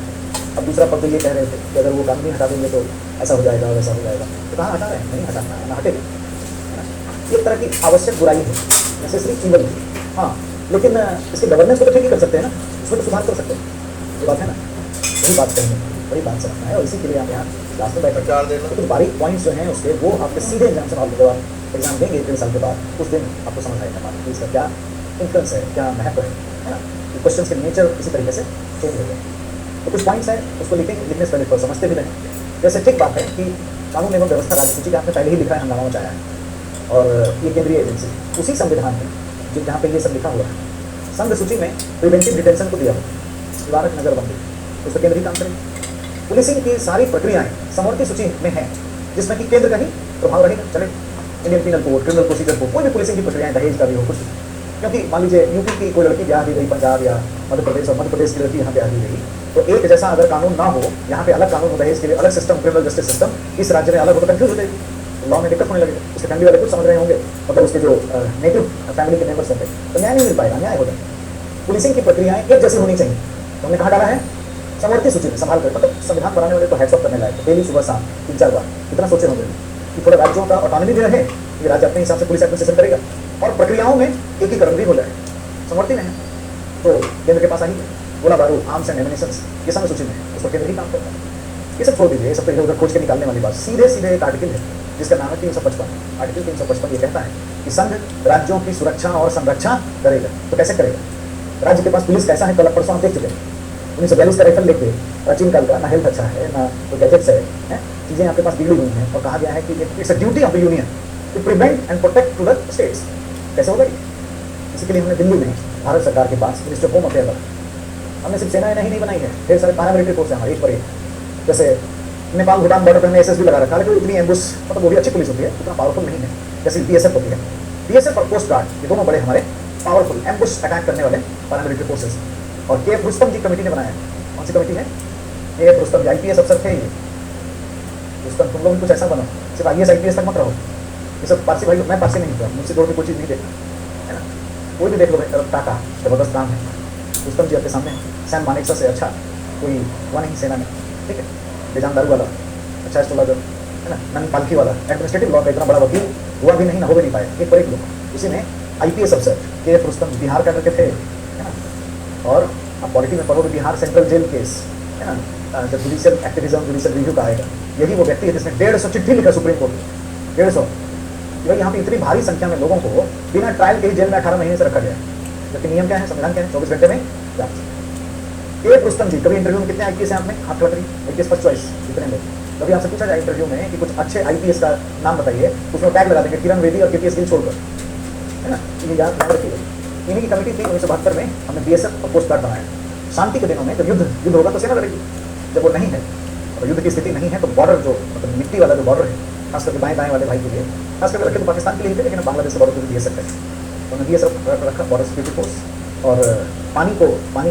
अब दूसरा पक्ष ये कह रहे थे कि अगर वो कानून नहीं हटा देंगे तो ऐसा हो जाएगा, वैसा हो जाएगा। तो कहाँ हटा रहे हैं? नहीं हटाना है, ना हटेगा। एक तरह की आवश्यक बुराई है, नेसेसरी इवल है। हाँ, लेकिन इसके गवर्नेंस को तो ठीक ही कर सकते हैं ना, उसमें तो सुधार कर सकते हैं। ये बात है ना, वही बात कहेंगे, वही बात समझना है। और इसी के लिए आप यहाँ क्लास में बैठे तो कुछ बारीक पॉइंट्स जो हैं उसके, वो आपके सीधे एग्जाम से जब आप एग्जाम देंगे 1 साल के बाद, उस दिन आपको समझ आएगा बात कि इसका क्या इन्फ्लुएंस है, क्या महत्व है ना। क्वेश्चन के नेचर इसी तरीके से चेंज हो गए। तो कुछ पॉइंट्स हैं, उसको लिखने से पहले पर समझते भी रहें। जैसे ठीक बात है कि कानून एवं व्यवस्था राज्य सूची का आपने पहले ही लिखा है, हंगामा मचाया है, और ये केंद्रीय एजेंसी उसी संविधान में जहाँ पे ये सब लिखा हुआ है, संघ सूची में प्रिवेंटिव डिटेंशन को दिया हुआ, निवारक नजरबंदी, उसका केंद्रीय काम करें। पुलिसिंग की सारी प्रक्रियाएं समवर्ती सूची में हैं, जिसमें कि केंद्र का ही प्रभाव रहेगा। चले, Indian penal code, criminal procedure code, कोई भी पुलिसिंग की प्रक्रियाएं, दहेज का भी हो कुछ, क्योंकि मान लीजिए यूपी की कोई लड़की ब्याह दी गई पंजाब या मध्य प्रदेश, और मध्य प्रदेश की लड़की यहाँ ब्याह दी गई, तो एक जैसा अगर कानून ना हो, यहाँ पे अलग कानून हो, दहेज के लिए अलग सिस्टम, क्रिमिनल जस्टिस सिस्टम इस राज्य में अलग हो, तो कंफ्यूज हो जाएगी, लॉ में दिक्कत होने लगेगी। उसके फैमिली वाले कुछ समझ रहे होंगे, मतलब उसके जो नेटिव फैमिली के मेंबर्स होंगे, तो न्याय नहीं मिल पाएगा, अन्याय हो जाएगा। पुलिसिंग की प्रक्रियाएं एक जैसी होनी चाहिए। तो हमने कहाँ डाला है? समवर्ती सूची में संभाल कर, मतलब संविधान बनाने वाले तो हैट्स ऑफ करने लायक, डेली सुबह शाम 3-4 बार कितना सोचे होंगे कि थोड़ा राज्यों का ऑटोनॉमी भी रहे, कि राज्य अपने हिसाब से पुलिस एडमिनिस्ट्रेशन करेगा, और प्रक्रियाओं में एकीकरण भी हो जाए। समवर्ती में है तो केंद्र के पास आई गोला बारूद, आर्म्स एंड एमिनेशंस, ये समय सूची में है, उस पर केंद्र ही काम करता है। ये सब छोड़ दीजिए, ये सब तो इधर उधर खोज के निकालने वाली बात। सीधे सीधे एक आर्टिकल है जिसका नाम है 355। आर्टिकल 355 ये कहता है कि संघ राज्यों की सुरक्षा और संरक्षा करेगा। तो कैसे करेगा? राज्य के पास पुलिस कैसा है, कल परसों हम देख चुके हैं। 1942 का राइफल लेके प्राचीन काल का, ना हेल्थ अच्छा है, ना कोई गैजेट्स है, चीज़ें आपके पास बिगड़ी हुई हैं, और कहा गया है कि it's a duty of the union to prevent and protect to the states. कैसे होगा? इसी के लिए हमने दिल्ली में भारत सरकार के पास मिनिस्टर होम अफेयर बना। हमने सिर्फ सेना नहीं बनाई है, ढेर सारे पैरामिलिट्री फोर्स हैं हमारे, एक पर एक। जैसे नेपाल भूटान बॉर्डर पर हमने एसएसबी लगा रखा है, लेकिन इतनी एम्बुश, मतलब वो भी अच्छी पुलिस होती है, उतना पावरफुल नहीं है जैसे बीएसएफ होती है। बीएसएफ और कोस्ट गार्ड, ये दोनों बड़े हमारे पावरफुल एम्बुश अटैक करने वाले पैरामिलिट्री फोर्सेस। और के एफ रुस्तम जी कमेटी ने बनाया है। कौन सी कमेटी है? के एफ रुस्तम जी आईपीएस अफसर थे ये। रुस्तम, तुम लोग भी कुछ ऐसा बनो, सिर्फ आईएएस आईपीएस तक मत रहो। ये सब पारसी भाई, मैं पारसी नहीं हूँ, मुझसे जोड़ के कोई चीज़ नहीं देखना है ना। कोई भी देख लो भाई, टाटा जबरदस्त काम है। रुस्तम जी आपके सामने, सैम मानेकशॉ से अच्छा कोई हुआ नहीं सेना में, ठीक है। बेजान दारू वाला अच्छा एस्ट्रोलॉजर है ना, नन पालखी वाला एडमिनिस्ट्रेटिव लॉ का इतना बड़ा वकील हुआ भी नहीं, ना हो भी नहीं पाया, एक पर एक लोग। उसी में आईपीएस अफसर के एफ रुस्तम बिहार का करके थे, है ना। और आप पॉलिटी में पढ़ोगे, बिहार सेंट्रल जेल केस है ना, जब जुडिशियल एक्टिविज्म, जुडिशियल रिव्यू का आएगा, यही वो व्यक्ति है जिसने 150 चिट्ठी लिखा सुप्रीम कोर्ट में, 150। भाई यहाँ पे इतनी भारी संख्या में लोगों को बिना ट्रायल के ही जेल में 18 महीने से रखा गया है, जबकि नियम क्या है, संविधान क्या है, 24 घंटे में जांच। के रुस्तम जी, कभी इंटरव्यू में कितने आईपीएस हैं आप में हाथ लग रही, आईपीएस फर्स्ट चॉइस कितने लोग, कभी आपसे पूछा जाए इंटरव्यू में कि कुछ अच्छे आईपीएस का नाम बताइए, उसमें टैग लगा देंगे किरण बेदी और केपीएस गिल छोड़कर, है ना। ये याद रखिए, इन्हीं की कमेटी थी 1972 में, हमने बीएसएफ और कोस्ट गार्ड बनाया। शांति के दिनों में जब युद्ध होगा तो सेना लड़ेगी, जब वो नहीं है और युद्ध की स्थिति नहीं है तो बॉर्डर जो मतलब मिट्टी वाला जो बॉर्डर है, खास करके बाएं दाएं वाले भाई के लिए, खास करके रखे तो पाकिस्तान के लिए ही थे, लेकिन बांग्लादेश के बॉर्डर को भी बीएसएफ है, तो हमने बीएसएफ रखा, बॉर्डर सिक्योरिटी फोर्स। और पानी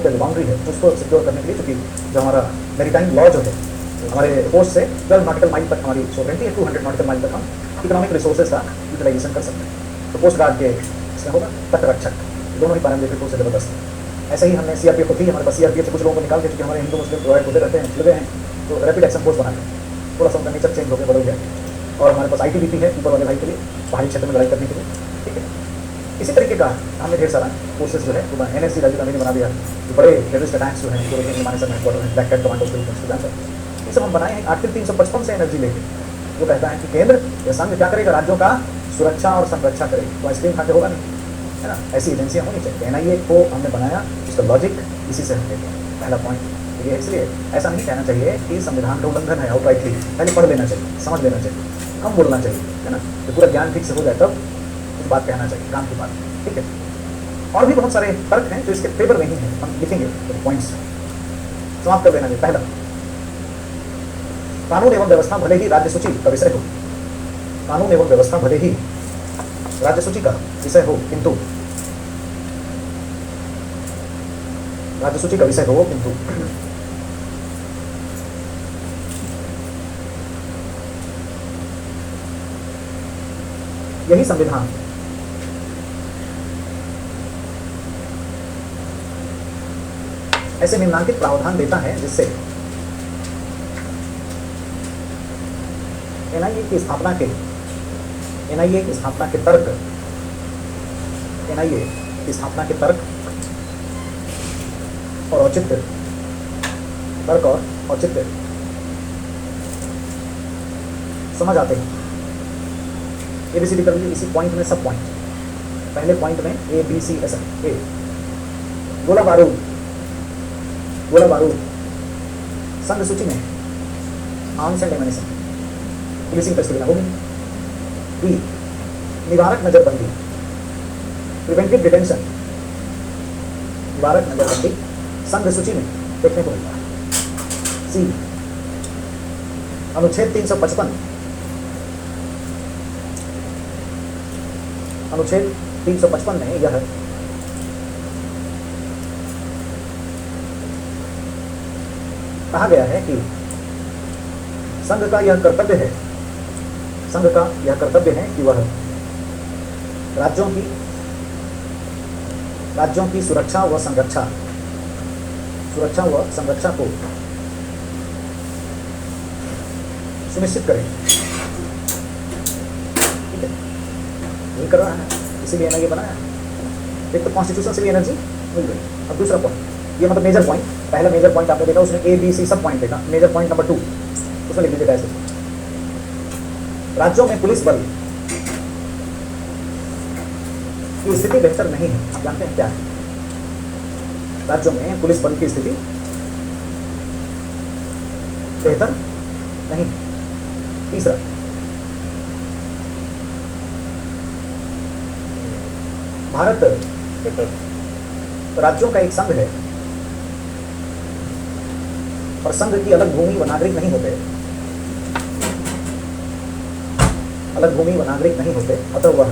का जो बाउंड्री है उसको सिक्योर करने के लिए, क्योंकि जो हमारा मेरीटाइम लॉ जो है हमारे कोस्ट से 12 नॉटिकल माइल तक हमारी सोवरेंटी है, 200 नॉटिकल माइल तक हम इकोनॉमिक रिसोर्सेज का यूटिलाइजेशन कर सकते हैं। तो कोस्ट गार्ड के इसमें होगा तट रक्षक, दोनों ही पैरामिलिट्री फोर्स से जबरदस्त है। ऐसे ही हमने सीआरपीएफ को थी, हमारे पास सीआरपीएफ से कुछ लोगों को निकाल के, क्योंकि हमारे हिंदू मुस्लिम प्रोवाइड होते रहते हैं, छिड़ गए हैं, तो रैपिड एक्शन फोर्स बना के थोड़ा सा उनका नेचर चेंज होकर बदल गया। और हमारे पास आईटीबीपी है ऊपर वाले भाई के लिए, पहाड़ी क्षेत्र में लड़ाई करने के लिए, ठीक है। इसी तरीके का हमने ढेर सारा फोर्सेज जो है एनएसजी राजीव गांधी ने बना दिया, जो बड़े टेररिस्ट अटैक्स जो हैं जो हमारे साथ हेडक्वार्टर है, ब्लैक कैट कमांडो ये सब हम बनाए हैं आर्टिकल 355 से एनर्जी लेके, जो कहता है कि केंद्र या संघ क्या करेगा, राज्यों का सुरक्षा और संरक्षा करेगी। तो आइसक्रीम खाते होगा नहीं, है ना, ऐसी एजेंसियां होनी चाहिए। एनआईए को हमने बनाया, उसका लॉजिक इसी से हमने पहला पॉइंट ये, इसलिए ऐसा नहीं कहना चाहिए कि संविधान का उल्लंघन है आउटराइटली, पहले पढ़ लेना चाहिए, समझ लेना चाहिए, कम बोलना चाहिए, है ना, तो पूरा ज्ञान ठीक से हो जाए तब कुछ बात कहना चाहिए, काम की बात, ठीक है। और भी बहुत सारे तर्क हैं जो इसके फेवर नहीं है, हम लिखेंगे तो पॉइंट्स समाप्त कर देना चाहिए। पहला, कानून एवं व्यवस्था भले ही राज्य सूची का विषय हो, कानून एवं व्यवस्था भले ही राज्य सूची का विषय हो, किंतु राज्य सूची का विषय हो, किंतु यही संविधान ऐसे निम्नांकित प्रावधान देता है जिससे एनआईए की स्थापना के तर्क और औचित्य समझ आते हैं। एबीसीडी कर लीजिए इसी पॉइंट में, सब पॉइंट पहले पॉइंट में ए बी सी ऐसा। ए गोला बारूद संघ सूची में आर्म्स एंड एमिनिशन, पुलिसिंग तस्वीर होगी। बी निवारक नजरबंदी, प्रिवेंटिव डिटेंशन, निवारक नजरबंदी संघ सूची में देखने को मिलता है। सी अनुच्छेद 355 में यह कहा गया है कि संघ का यह कर्तव्य है कि वह राज्यों की सुरक्षा व संरक्षा को सुनिश्चित करे। ठीक है, यही कर रहा है, इसीलिए एनआईए बनाया है। एक तो कॉन्स्टिट्यूशन से भी एनर्जी मिल गई। अब दूसरा पॉइंट, ये मतलब मेजर पॉइंट, पहला मेजर पॉइंट आपने देखा, उसमें ए बी सी सब पॉइंट देखा। मेजर पॉइंट नंबर 2 उसमें लिख दीजिएगा ऐसे, राज्यों में पुलिस बल की स्थिति बेहतर नहीं है। आप जानते हैं क्या है? राज्यों में पुलिस बल की स्थिति बेहतर नहीं। तीसरा, भारत राज्यों का एक संघ है और संघ की अलग भूमि व नागरिक नहीं होते, अतः वह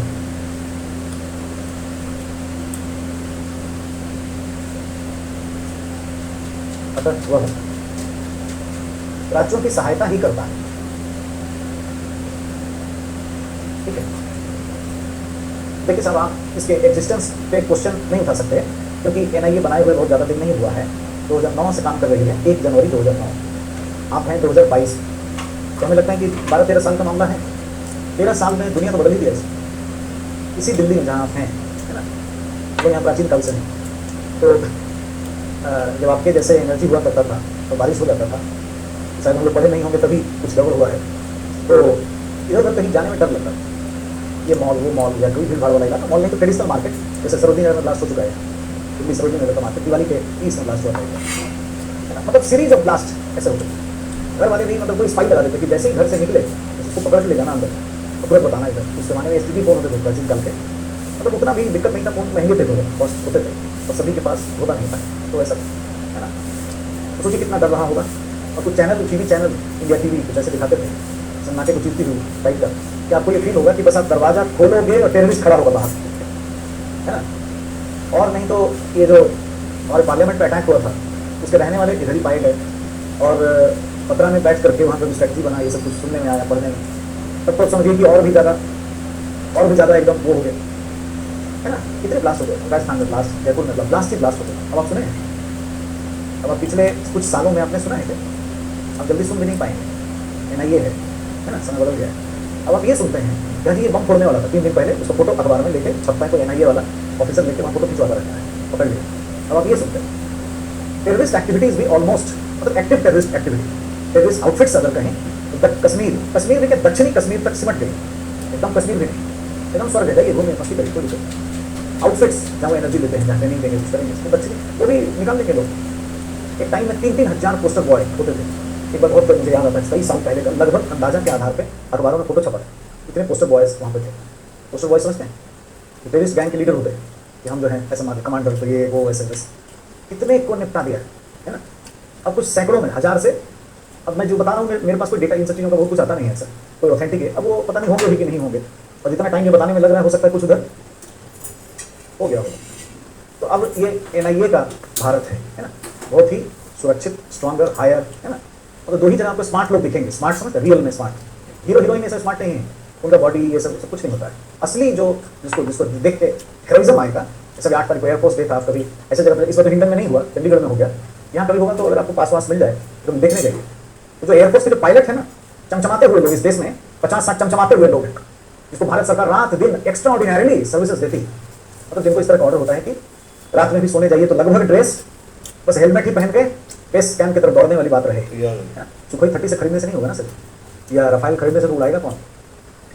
राज्यों की सहायता ही करता है। ठीक है, देखिए साहब, आप इसके एग्जिस्टेंस पे क्वेश्चन नहीं उठा सकते क्योंकि एनआईए बनाए हुए बहुत ज़्यादा दिन नहीं हुआ है। 2009 से काम कर रही है, 1 जनवरी 2009, आप हैं 2022, तो हमें लगता है कि 12-13 साल का मामला है। 13 साल में दुनिया तो बदल ही दिया इसी दिल्ली में जहाँ आप हैं, है ना, वो यहाँ प्राचीन काल से हैं। तो जब आपके जैसे एनर्जी हुआ करता था तो बारिश हो जाता था, शायद हम लोग पढ़े नहीं होंगे तभी कुछ गड़बड़ हुआ है, तो इधर उधर कहीं जाने में डर लगता था। ये मॉल वो मॉल या कोई भीड़ भाड़ वाला इलाका, मॉल नहीं तो ट्रेडिशनल मार्केट, जैसे सरोजिनी नगर में ब्लास्ट हो चुका है, दिल्ली सरोजिनी नगर का मार्केट दिवाली के 30 में ब्लास्ट हुआ था। मतलब सीरीज ऑफ ब्लास्ट ऐसे होते थे। घर वाले भी मतलब कोई स्पाई लगा देते कि जैसे ही घर से निकले उसको पकड़ के ले जाना अंदर, तुरंत बताना इधर। उस जमाने में एसटीडी फोन होते थे प्राचीन काल के, मतलब उतना भी दिक्कत नहीं था, फोन महंगे थे, थोड़े कॉस्ट होते थे और सभी के पास होता नहीं था, तो ऐसा है ना। तो सोचिए कितना डर रहा होगा। और कुछ channel, TV channel, India TV कुछ ऐसे दिखाते थे सन्नाटे को चीरती हुई टाइप का, कि आपको ये फील होगा कि बस आप दरवाजा खोलोगे और टेररिस्ट खड़ा होगा बाहर, है ना। और नहीं तो ये जो हमारे पार्लियामेंट पे अटैक हुआ था, उसके रहने वाले इधर ही पाए गए, और पतरा में बैठ करके वहाँ पर स्ट्रेटजी बना, ये सब कुछ सुनने में आया, पढ़ने में, तब तो समझिए कि और भी ज़्यादा एकदम वो हो गए, है ना। कितने ब्लास्ट हो गए राजस्थान में, ब्लास्ट, जयपुर में ब्लास्ट ही ब्लास्ट हो गए। अब आप सुने हैं, अब आप पिछले कुछ सालों में आपने सुना है क्या? आप जल्दी सुन भी नहीं पाएंगे, NIA है ना, समय बदल गया है। अब आप ये सुनते हैं कि ये बम फोड़ने वाला था 3 दिन पहले, उसका फोटो अखबार में लेके छपता है, कोई NIA वाला ऑफिसर लेके वहाँ फोटो खिंचवाता रहता है, पकड़ लिया। अब आप ये सुनते हैं टेररिस्ट एक्टिविटीज भी ऑलमोस्ट, मतलब active terrorist activity, terrorist outfits अगर कहें तो कश्मीर में क्या, दक्षिणी कश्मीर तक सिमट गई, एकदम कश्मीर भी नहीं, एकदम स्वर्ग है, ये घूमिए मस्ती करिए, कोई दिक्कत। आउटफिट्स जहाँ वो एनर्जी लेते हैं, जहाँ ट्रेनिंग देंगे, कुछ करेंगे, दक्षिणी वो भी निकाल देंगे लोग। एक टाइम में 3-3 हज़ार पोस्टर बॉय होते थे। एक बार बहुत मुझे याद आता है, कई साल पहले का, लगभग अंदाजा के आधार पे अखबारों में फोटो छपा था, इतने पोस्टर बॉयज वहाँ पे थे। पोस्टर बॉयज समझते हैं, टेररिस्ट गैंग के लीडर होते हैं कि हम जो है ऐसे मारे कमांडर, तो ये वो ऐसे बस, कितने को निपटा दिया है ना। अब कुछ सैकड़ों में, 1000 से, अब मैं जो बता रहा हूँ मेरे पास कोई डेटा इन सब चीज़ों का बहुत कुछ आता नहीं है सर, कोई ऑथेंटिक है, अब वो पता नहीं होंगे भी कि नहीं होंगे, और जितना टाइम ये बताने में लग रहा है, हो सकता है कुछ उधर हो गया होगा। तो अब ये NIA का भारत है ना, बहुत ही सुरक्षित, स्ट्रॉन्गर, हायर, है ना। मतलब 2 ही जगह आपको स्मार्ट लोग दिखेंगे, स्मार्ट समझते, रियल में स्मार्ट, हीरो हीरोइन ऐसा स्मार्ट नहीं है, उनका बॉडी ये सब कुछ नहीं होता है। असली जो जिसको देख के हेरोइज्म आएगा, जैसे 8 तारीख को एयरफोर्स डे था, आप कभी ऐसे जगह पर, इस बार तो हिंडन में नहीं हुआ, चंडीगढ़ में हो गया, यहाँ कभी होगा तो अगर आपको पास मिल जाए तो तुम देखने जाइए। तो जो एयरफोर्स के जो पायलट है ना, चमचमाते हुए लोग, इस देश में 50-60 चमचमाते हुए लोग हैं, जिसको भारत सरकार रात दिन एक्स्ट्रा ऑर्डिनरीली सर्विसेज देती है। मतलब जिनको इस तरह का ऑर्डर होता है कि रात में भी सोने जाइए तो लगभग ड्रेस, बस हेलमेट ही पहन के फेस स्कैन की तरफ दौड़ने वाली बात रहे। सुखोई 30 से खरीदने से नहीं होगा ना सर, या राफेल खरीदने से तो उड़ाएगा कौन।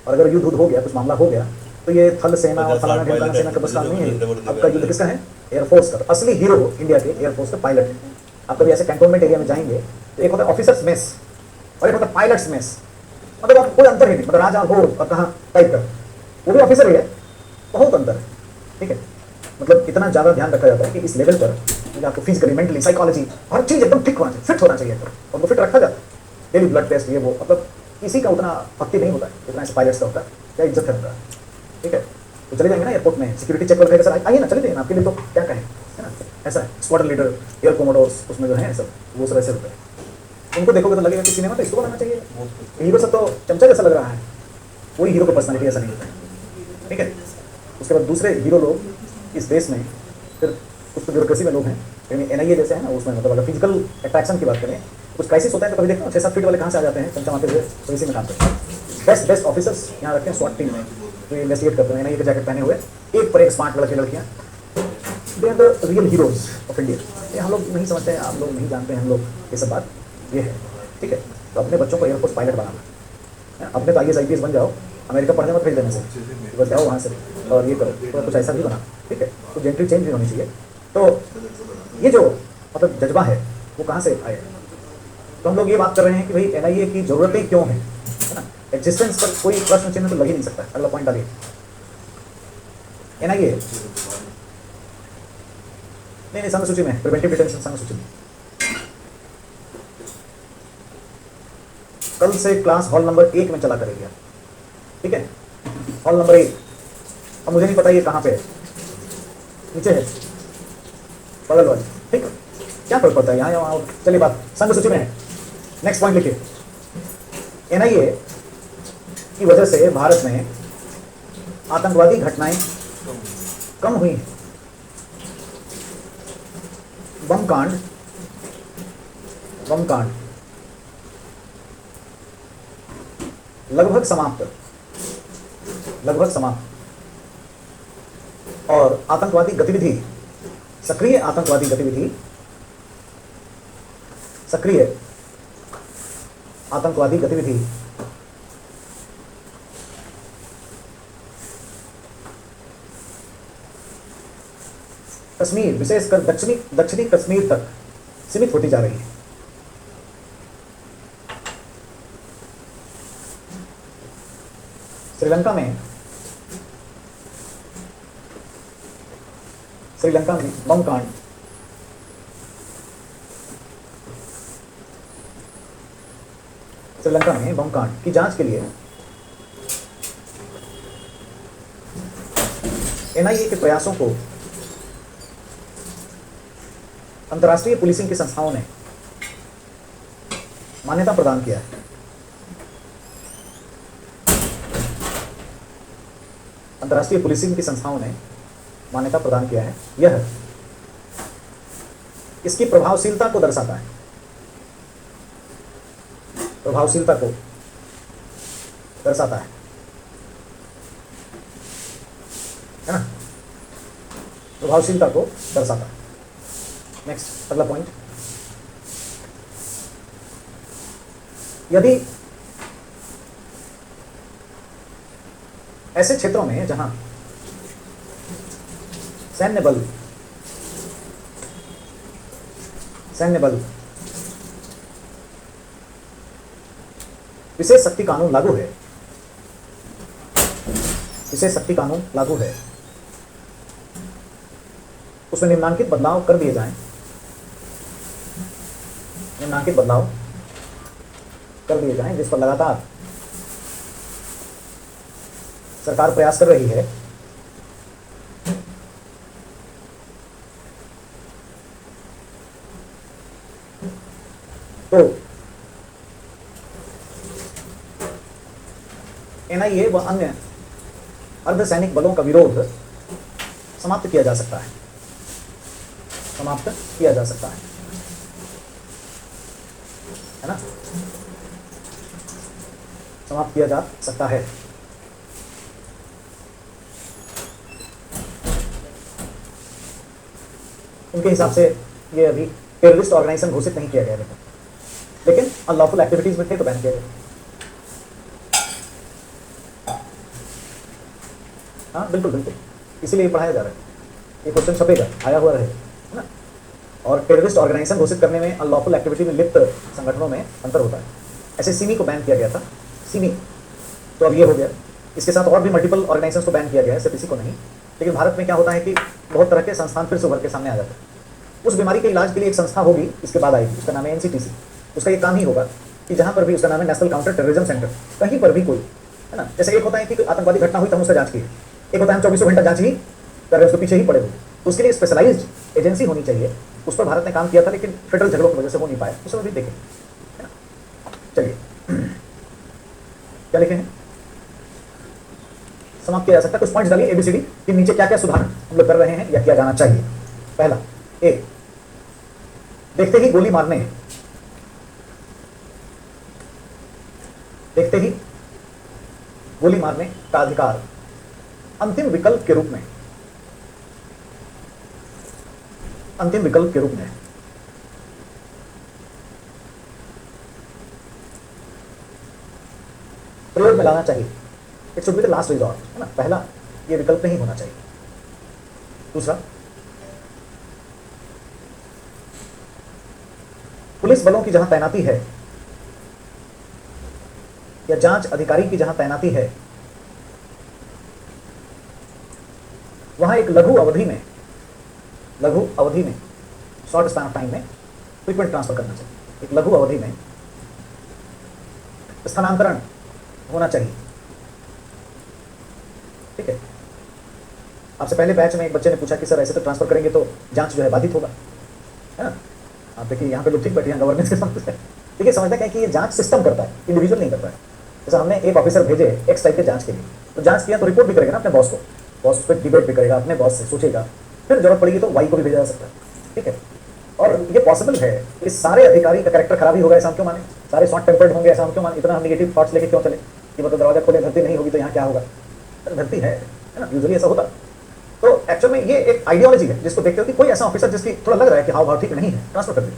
और अगर युद्ध हो गया, कुछ मामला हो गया, तो ये थल सेना और फलाना ढिमकाना सेना का बस काम नहीं है। आपका युद्ध किसका है? एयरफोर्स का। तो असली हीरो इंडिया के एयरफोर्स का पायलट है। आप कभी ऐसे कैंटोनमेंट एरिया में जाएंगे तो एक होता है ऑफिसर्स मेस और एक होता है पायलट्स मेस, मतलब आप कोई अंतर ही नहीं, मतलब राजा हो और कहाँ टाइप का, वो भी ऑफिसर ही है, बहुत अंतर है, ठीक है। मतलब इतना ज़्यादा ध्यान रखा जाता है कि इस लेवल पर आपको फिजिकली, मेंटली, साइकोलॉजी, हर चीज़ एकदम ठीक होना चाहिए, फिट होना चाहिए, और उनको फिट रखा जाता है। डेली ब्लड टेस्ट, ये वो, मतलब किसी का उतना भक्ति नहीं होता है जितना ऐसे पायलट्स का होता है, क्या इज्जत है उनका, ठीक है। तो चले जाएंगे ना एयरपोर्ट में, सिक्योरिटी चेक वगैरह सर, आइए ना, चले जाइए ना, आपके लिए तो क्या कहें, है ना। ऐसा है स्क्वाड्रन लीडर, एयर कोमोडोर्स, उसमें जो है सब वो सब ऐसे होते हैं। उनको देखोगे तो लगेगा कि सिनेमा तो इसको बनाना चाहिए, हीरो सब तो चमचा जैसा लग रहा है, कोई हीरो का पर्सनालिटी ऐसा नहीं होता है, ठीक है। उसके बाद दूसरे हीरो लोग इस देश में, फिर कुछ तो ब्यूरोक्रेसी में लोग हैं, NIA जैसे है ना, उसमें मतलब अगर फिजिकल अट्रैक्शन की बात करें, कुछ क्राइसिस होता है तो कभी देखते हो 6-7 फीट वाले कहाँ से आ जाते हैं चमचमाते हुए, तो इसी में काम करते हैं। बेस्ट ऑफिसर्स यहाँ रखते हैं SWAT टीम में, जो इन्वेस्टिगेट करते हैं, NIA के जैकेट पहने हुए, एक पर एक स्मार्ट लड़के लड़कियाँ, they are the real heroes of India. ये हम लोग नहीं समझते हैं, आप लोग नहीं जानते हैं, हम लोग ये सब बात ये है, ठीक है। तो अपने बच्चों को एयरफोर्स पायलट बनाना, अपने तो IAS IPS बन जाओ, अमेरिका पढ़ने मत भेज देने से, बस जाओ वहाँ से और ये करो, तो कुछ ऐसा भी बना, ठीक है। तो जेंटली चेंज भी होनी चाहिए। तो ये जो मतलब जज्बा है वो कहाँ से आए? तो हम लोग ये बात कर रहे हैं कि भाई NIA की ज़रूरतें क्यों हैं, है ना। एग्जिस्टेंस पर कोई प्रश्न चिन्ह तो लग ही नहीं सकता। अगला पॉइंट आगे, NIA नहीं संघ सूची में, प्रिवेंटिव डिटेंशन संघ सूची में, कल से क्लास हॉल नंबर 1 में चला करेगी, ठीक है। हॉल नंबर 1, अब मुझे नहीं पता ये कहाँ पे है, नीचे है, बगल वाली, ठीक है। क्या फर्क पड़ता है यहाँ या वहाँ, चलिए बात संघ सूची में है। नेक्स्ट पॉइंट लिखिए, NIA की वजह से भारत में आतंकवादी घटनाएं कम हुई हैं, बम कांड लगभग समाप्त, और आतंकवादी गतिविधि, सक्रिय आतंकवादी गतिविधि कश्मीर, विशेषकर दक्षिणी कश्मीर तक सीमित होती जा रही है। श्रीलंका में श्रीलंका में बम कांड। श्रीलंका में बम कांड की जांच के लिए एनआईए के प्रयासों को अंतर्राष्ट्रीय पुलिसिंग की संस्थाओं ने मान्यता प्रदान किया है। अंतर्राष्ट्रीय पुलिसिंग की संस्थाओं ने मान्यता प्रदान किया है। यह इसकी प्रभावशीलता को दर्शाता है। प्रभावशीलता को दर्शाता है ना? प्रभावशीलता को दर्शाता है। नेक्स्ट, अगला पॉइंट, यदि ऐसे क्षेत्रों में जहां सैन्य बल विशेष शक्ति कानून लागू है, विशेष शक्ति कानून लागू है, उसमें निम्नांकित बदलाव कर दिए जाएं, निम्नांकित बदलाव कर दिए जाएं, जिस पर लगातार सरकार प्रयास कर रही है। तो एनआईए व अन्य अर्धसैनिक बलों का विरोध समाप्त किया जा सकता है, समाप्त किया जा सकता है ना? समाप्त किया जा सकता है। उनके हिसाब से ये अभी टेररिस्ट ऑर्गेनाइजेशन घोषित नहीं किया गया है, लेकिन अनलॉफुल एक्टिविटीज में थे तो बैन किया गया। हाँ बिल्कुल बिल्कुल, इसीलिए पढ़ाया जा रहा है, ये क्वेश्चन छपेगा, आया हुआ रहेगा, है ना? और टेररिस्ट ऑर्गेनाइजेशन घोषित करने में अनलॉफुल एक्टिविटी में लिप्त संगठनों में अंतर होता है। ऐसे सिमी को बैन किया गया था, सिमी, तो अब ये हो गया। इसके साथ और भी मल्टीपल ऑर्गेनाइजेशंस को बैन किया गया है, सिर्फ इसी को नहीं। लेकिन भारत में क्या होता है कि बहुत तरह के संस्थान फिर से उभर के सामने आ जाते हैं। उस बीमारी के इलाज के लिए एक संस्था होगी, इसके बाद आएगी, उसका नाम है एनसीटीसी। उसका ये काम ही होगा कि जहाँ पर भी, उसका नाम है नेशनल काउंटर टेररिज्म सेंटर, कहीं पर भी कोई, है ना? जैसे एक होता है कि आतंकवादी घटना हुई तो हम उसका जांच की, एक होता है हम 24 घंटा जांच ही कर रहे हैं, उसके पीछे ही पड़े हुए। तो उसके लिए स्पेशलाइज्ड एजेंसी होनी चाहिए। उस पर भारत ने काम किया था, लेकिन फेडरल झगड़ों की वजह से हो नहीं पाया। उस समय भी देखें, है ना? चलिए क्या लिखे हैं, समाप्त किया जा सकता है। कुछ पॉइंट्स डालिए एबीसीडी कि नीचे क्या क्या सुधार हम लोग कर रहे हैं या किया जाना चाहिए। पहला, ए, देखते ही गोली मारने, देखते ही गोली मारने का अधिकार अंतिम विकल्प के रूप में, अंतिम विकल्प के रूप में प्रयोग में लाना चाहिए। It should be the last resort, है ना? पहला ये विकल्प नहीं होना चाहिए। दूसरा, पुलिस बलों की जहां तैनाती है या जांच अधिकारी की जहां तैनाती है, वहां एक लघु अवधि में, शॉर्ट स्पैन ऑफ टाइम में फ्रीक्वेंट ट्रांसफर करना चाहिए। एक लघु अवधि में स्थानांतरण होना चाहिए। ठीक है, आपसे पहले बैच में एक बच्चे ने पूछा कि सर ऐसे तो ट्रांसफर करेंगे तो जांच जो है बाधित होगा, है ना? आप देखिए यहाँ पे लोग ठीक बैठे हैं गवर्नेंस के साथ। देखिए समझना क्या है कि ये जांच सिस्टम करता है, इंडिविजुअल नहीं करता है। जैसे हमने एक ऑफिसर भेजे एक्स टाइप के जांच के लिए, तो जांच किया तो रिपोर्ट भी करेगा ना अपने बॉस को, बॉस पे डिबेट भी करेगा अपने बॉस से, सोचेगा, फिर जरूरत पड़ेगी तो वाई को भी भेजा जा सकता है। ठीक है, और ये पॉसिबल है कि सारे अधिकारी का कैरेक्टर खराब ही होगा, ऐसा हम क्यों माने? सारे शॉर्ट टेम्पर्ड होंगे, ऐसा हम क्यों माने? इतना हम नेगेटिव थॉट्स लेके क्यों चले कि मतलब दरवाजा खोले धरती नहीं होगी तो यहाँ क्या होगा? धरती है ना, यूजुअली ऐसा होता। तो एक्चुअल में ये एक आइडियोलॉजी है जिसको देखते हो कि कोई ऐसा ऑफिसर जिसकी थोड़ा लग रहा है कि हाव भाव ठीक नहीं है, ट्रांसफर कर दे,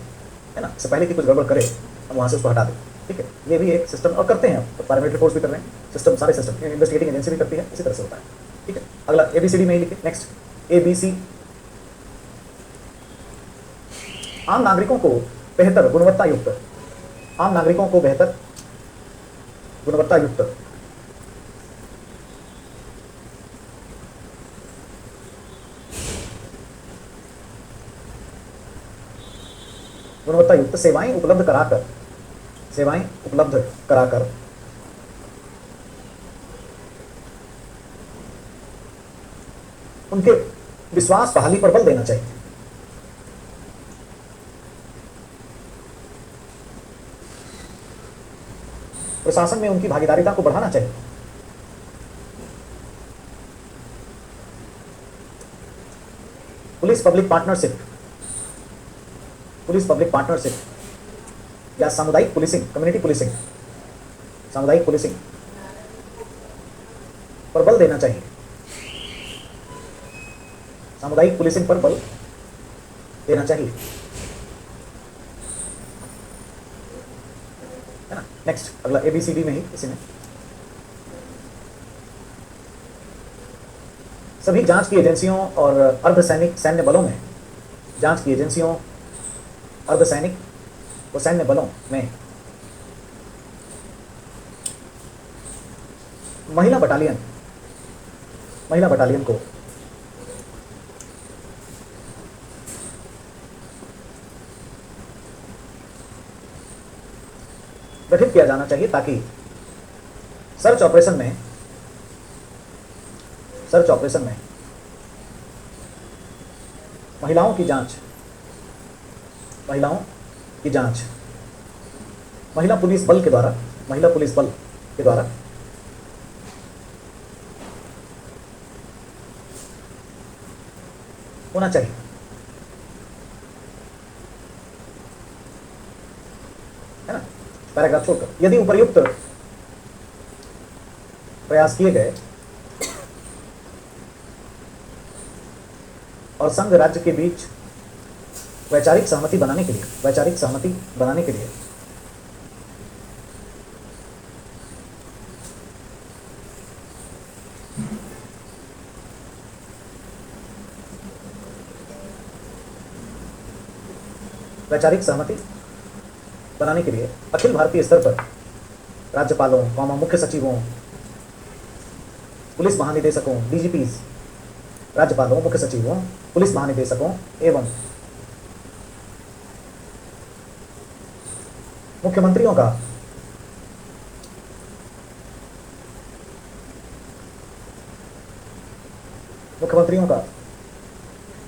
है ना? इससे पहले कि कुछ गड़बड़ करे हम वहाँ से उसको हटा दें। ठीक है, ये भी एक सिस्टम और करते हैं, तो पैरामिलिट्री फोर्स भी कर रहे हैं, सिस्टम, सारे सिस्टम, इन्वेस्टिगेटिंग एजेंसी भी करती है, इसी तरह से होता है। ठीक है, अगला एबीसीडी में ही लिखे। नेक्स्ट, एबीसी, आम नागरिकों को बेहतर गुणवत्ता युक्त, आम नागरिकों को बेहतर गुणवत्ता युक्त गुणवत्ता युक्त सेवाएं उपलब्ध कराकर उनके विश्वास बहाली पर बल देना चाहिए। प्रशासन में उनकी भागीदारिता को बढ़ाना चाहिए। पुलिस पब्लिक पार्टनरशिप या सामुदायिक पुलिसिंग, कम्युनिटी पुलिसिंग, सामुदायिक पुलिसिंग पर बल देना चाहिए। सामुदायिक पुलिसिंग पर बल देना चाहिए, है ना। नेक्स्ट, अगला ABCD में ही इसी में सभी जांच की एजेंसियों और अर्धसैनिक सैन्य बलों में, जांच की एजेंसियों, अर्धसैनिक व सैन्य बलों में महिला बटालियन को गठित किया जाना चाहिए ताकि सर्च ऑपरेशन में महिलाओं की जांच महिला पुलिस बल के द्वारा होना चाहिए, है ना। पैराग्राफ छोड़कर यदि उपर्युक्त प्रयास किए गए और संघ राज्य के बीच वैचारिक सहमति बनाने के लिए वैचारिक सहमति बनाने के लिए अखिल भारतीय स्तर पर राज्यपालों, मुख्य सचिवों, पुलिस महानिदेशकों, DGPs, राज्यपालों, मुख्य सचिवों, पुलिस महानिदेशकों एवं मुख्यमंत्रियों का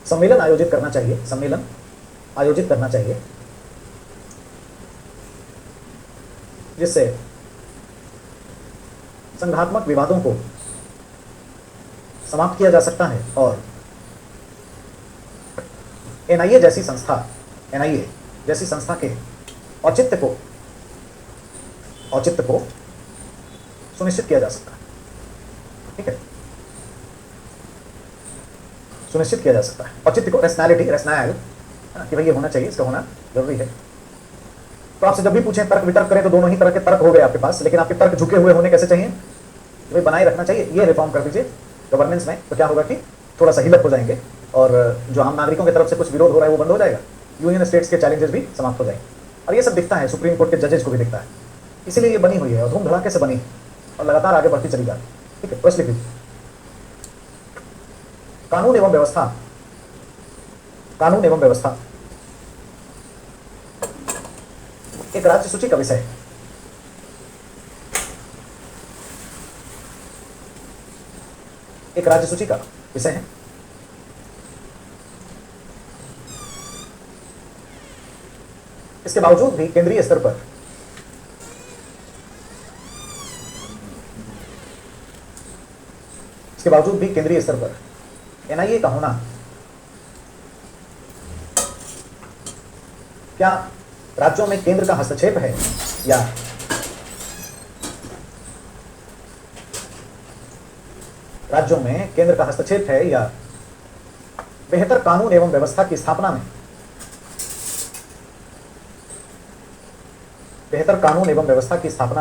सम्मेलन आयोजित करना चाहिए जिससे संघात्मक विवादों को समाप्त किया जा सकता है और NIA जैसी संस्था के औचित्य को सुनिश्चित किया जा सकता है। ठीक है, सुनिश्चित किया जा सकता है औचित्य को, रैशनैल कि भाई ये होना चाहिए, इसका होना जरूरी है। तो आपसे जब भी पूछें तर्क वितर्क करें तो दोनों ही तरह के तर्क हो गए आपके पास, लेकिन आपके तर्क झुके हुए होने कैसे चाहिए, भाई बनाए रखना चाहिए। ये रिफॉर्म कर दीजिए गवर्नेंस में, तो क्या होगा कि थोड़ा सा हिलक हो जाएंगे और जो आम नागरिकों की तरफ से कुछ विरोध हो रहा है वो बंद हो जाएगा, यूनियन स्टेट्स के चैलेंजेस भी समाप्त हो जाएंगे। और ये सब दिखता है, सुप्रीम कोर्ट के जजेस को भी दिखता है, इसीलिए ये बनी हुई है और धूम धड़ाके से बनी और लगातार आगे बढ़ती चली जाती है। ठीक है, प्रश्न लिखिए। कानून एवं व्यवस्था एक राज्य सूची का विषय है। इसके बावजूद भी केंद्रीय स्तर पर NIA का होना क्या राज्यों में केंद्र का हस्तक्षेप है या बेहतर कानून एवं व्यवस्था की स्थापना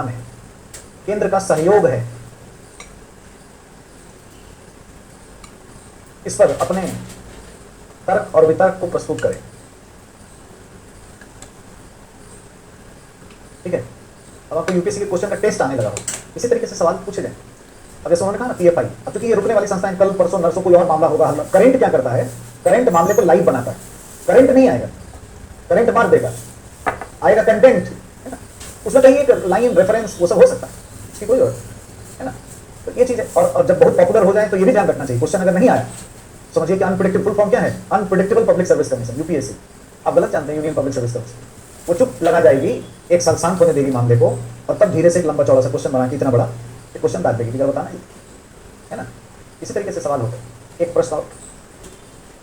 में केंद्र का सहयोग है, इस पर अपने तर्क और वितर्क को प्रस्तुत करें। ठीक है, अब आपको यूपीएससी के क्वेश्चन का टेस्ट आने लगा हो, इसी तरीके से सवाल पूछे जाए। अब जैसे उन्होंने कहा ना PFI, अब चूंकि ये रुकने वाली संस्था है, कल परसों नरसों कोई और मामला होगा। करंट क्या करता है, करंट मामले को लाइव बनाता है, करंट नहीं आएगा, करंट मार देगा, आएगा कंटेंट, है ना, उसमें कहीं एक लाइन रेफरेंस वो सब हो सकता है, इसकी कोई जरूरत है ना। तो ये चीज़ है। और जब बहुत पॉपुलर हो जाए तो ये भी ध्यान रखना चाहिए, क्वेश्चन अगर नहीं आया समझिए कि अनप्रेडिक्टेबल फुल फॉर्म क्या है, unpredictable public service commission, UPSC. आप गलत जानते हैं, यूनियन पब्लिक सर्विस कमीशन। वो चुप लगा जाएगी, एक साल शांत होने देगी मामले को, और तब धीरे से एक लंबा चौड़ा सा क्वेश्चन बना के इतना बड़ा एक क्वेश्चन डाल देगी, क्या बताना है ना। इसी तरीके से सवाल होते हैं। एक प्रश्न और,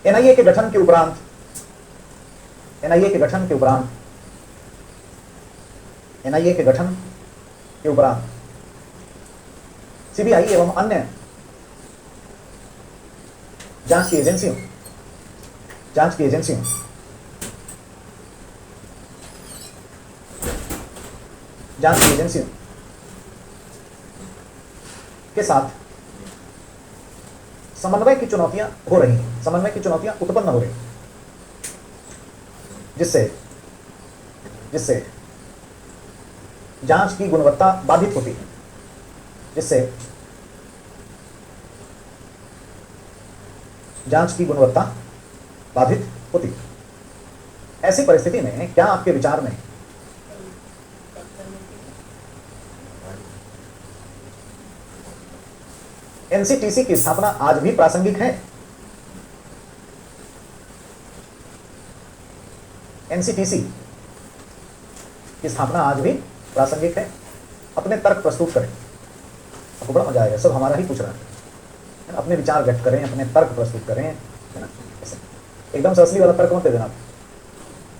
एनआईए के गठन के उपरांत, एनआईए के गठन के उपरांत, एनआईए के गठन के उपरांत सीबीआई एवं अन्य जांच की एजेंसियों, जांच की एजेंसियों जांच की एजेंसियों के साथ समन्वय की चुनौतियां हो रही हैं, समन्वय की चुनौतियां उत्पन्न हो रही, जिससे जिससे जांच की गुणवत्ता बाधित होती है, जिससे जांच की गुणवत्ता बाधित होती है। ऐसी परिस्थिति में क्या आपके विचार में एनसीटीसी की स्थापना आज भी प्रासंगिक है? एनसीटीसी की स्थापना आज भी प्रासंगिक है? अपने तर्क प्रस्तुत करें, आपको बड़ा मजा आएगा, सब हमारा ही पूछ रहा है, अपने विचार व्यक्त करें, अपने तर्क प्रस्तुत करें, है ना। एकदम से असली वाला तर्क मत दे देना।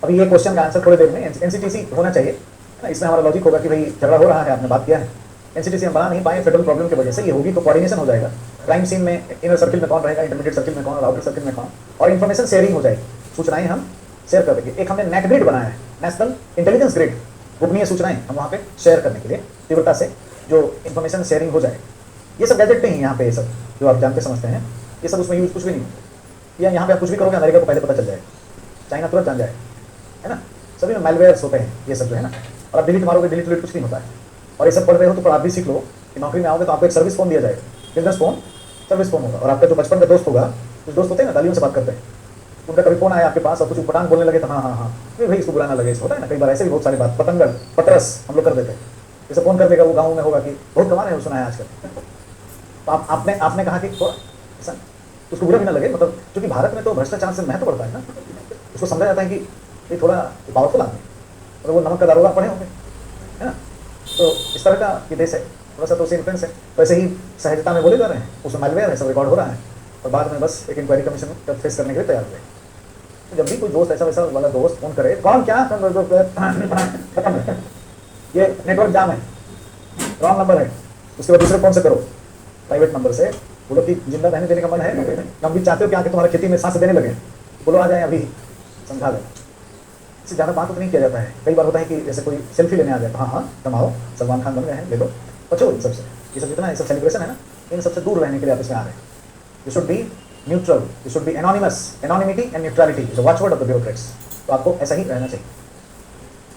अभी ये क्वेश्चन का आंसर थोड़ी देर में, एनसीटीसी होना चाहिए, है ना। इसमें हमारा लॉजिक होगा कि भाई झगड़ा हो रहा है, आपने बात किया है, एनसीटीसी हम बना नहीं पाए फेडरल प्रॉब्लम की वजह से, ये होगी तो कोऑर्डिनेशन हो जाएगा, क्राइम सीन में इनर सर्किल में कौन रहेगा, इंटरमीडिएट सर्किल में कौन और आउटर सर्किल में कौन, और इन्फॉर्मेशन शेयरिंग हो जाएगी, सूचनाएं हम शेयर कर देंगे। एक हमने नेट ग्रिड बनाया है, नेशनल इंटेलिजेंस ग्रिड, गोपनीय सूचनाएं हम वहाँ पे शेयर करने के लिए तीव्रता से जो इन्फॉर्मेशन शेयरिंग हो जाए। ये सब गैजेट नहीं है यहाँ पे, ये सब जो आप जानते समझते हैं, ये सब उसमें यूज कुछ भी नहीं, या यहाँ पे आप कुछ भी करोगे अमेरिका को पहले पता चल जाएगा, चाइना तुरंत जान जाए, है ना। सभी में मैलवेयर्स होते हैं ये सब जो है ना, और आप डिलीट मारोगे, डिलीट डिलीट कुछ नहीं होता है। और ये सब पढ़ रहे हो तो आप भी सीख लो कि नौकरी में आओगे तो आपको एक सर्विस फोन दिया जाएगा, बिजनेस फोन, सर्विस फोन होगा, और आपका जो बचपन का दोस्त होगा, कुछ दोस्त होते हैं ना दालियों से बात करते हैं, उनका कभी फोन आया आपके पास और कुछ पटान बोलने लगे तो हाँ हाँ हाँ भाई इसको बुलाना लगे, होता है ना, कई बार ऐसे भी बहुत सारी बात, पतंगड़ पटरस हम लोग कर देते हैं। जैसे फोन कर देगा वो गाँव में होगा कि बहुत कमा रहे हो, सुना है आजकल, तो आपने कहा कि थोड़ा ऐसा उसको बुरा भी ना लगे, मतलब क्योंकि भारत में तो भ्रष्टाचार से महत्व बढ़ता है ना, उसको समझा जाता है कि ये थोड़ा पावरफुल आदमी, और वो नमक का दारोगा पढ़े होंगे, है ना। तो इस तरह का ये देश है, थोड़ा सा तो उसे इन्फ्लुएंस है, वैसे ही सहजता में बोले जा रहे हैं, उसमें मैलवेयर है, सब रिकॉर्ड हो रहा है, और बाद में बस एक इंक्वायरी कमीशन फेस करने के लिए तैयार हुए। तो जब भी कोई दोस्त ऐसा वैसा वाला दोस्त फोन करे, कौन क्या खत्म है, ये नेटवर्क जाम है, रॉन्ग नंबर है, उसके बाद दूसरे फोन से करो, प्राइवेट नंबर से बोलो कि जिंदा रहने देने का मन है, हम भी चाहते हो कि आके तुम्हारा खेती में सांस देने लगे, बोलो आ जाए अभी, समझा दें। इससे ज़्यादा बात तो नहीं किया जाता है। कई बार होता है कि जैसे कोई सेल्फी लेने आ जाए, हाँ हाँ कमाओ, सलमान खान बन गए हैं, ले लो, बचो इन सबसे, ये सब जितना ये सब सेलिब्रेशन है ना, इन सबसे दूर रहने के लिए आप इसमें आ रहे हैं। You should be neutral, you should be anonymous, anonymity and neutrality is the watchword of the bureaucrats. तो आपको ऐसा ही रहना चाहिए।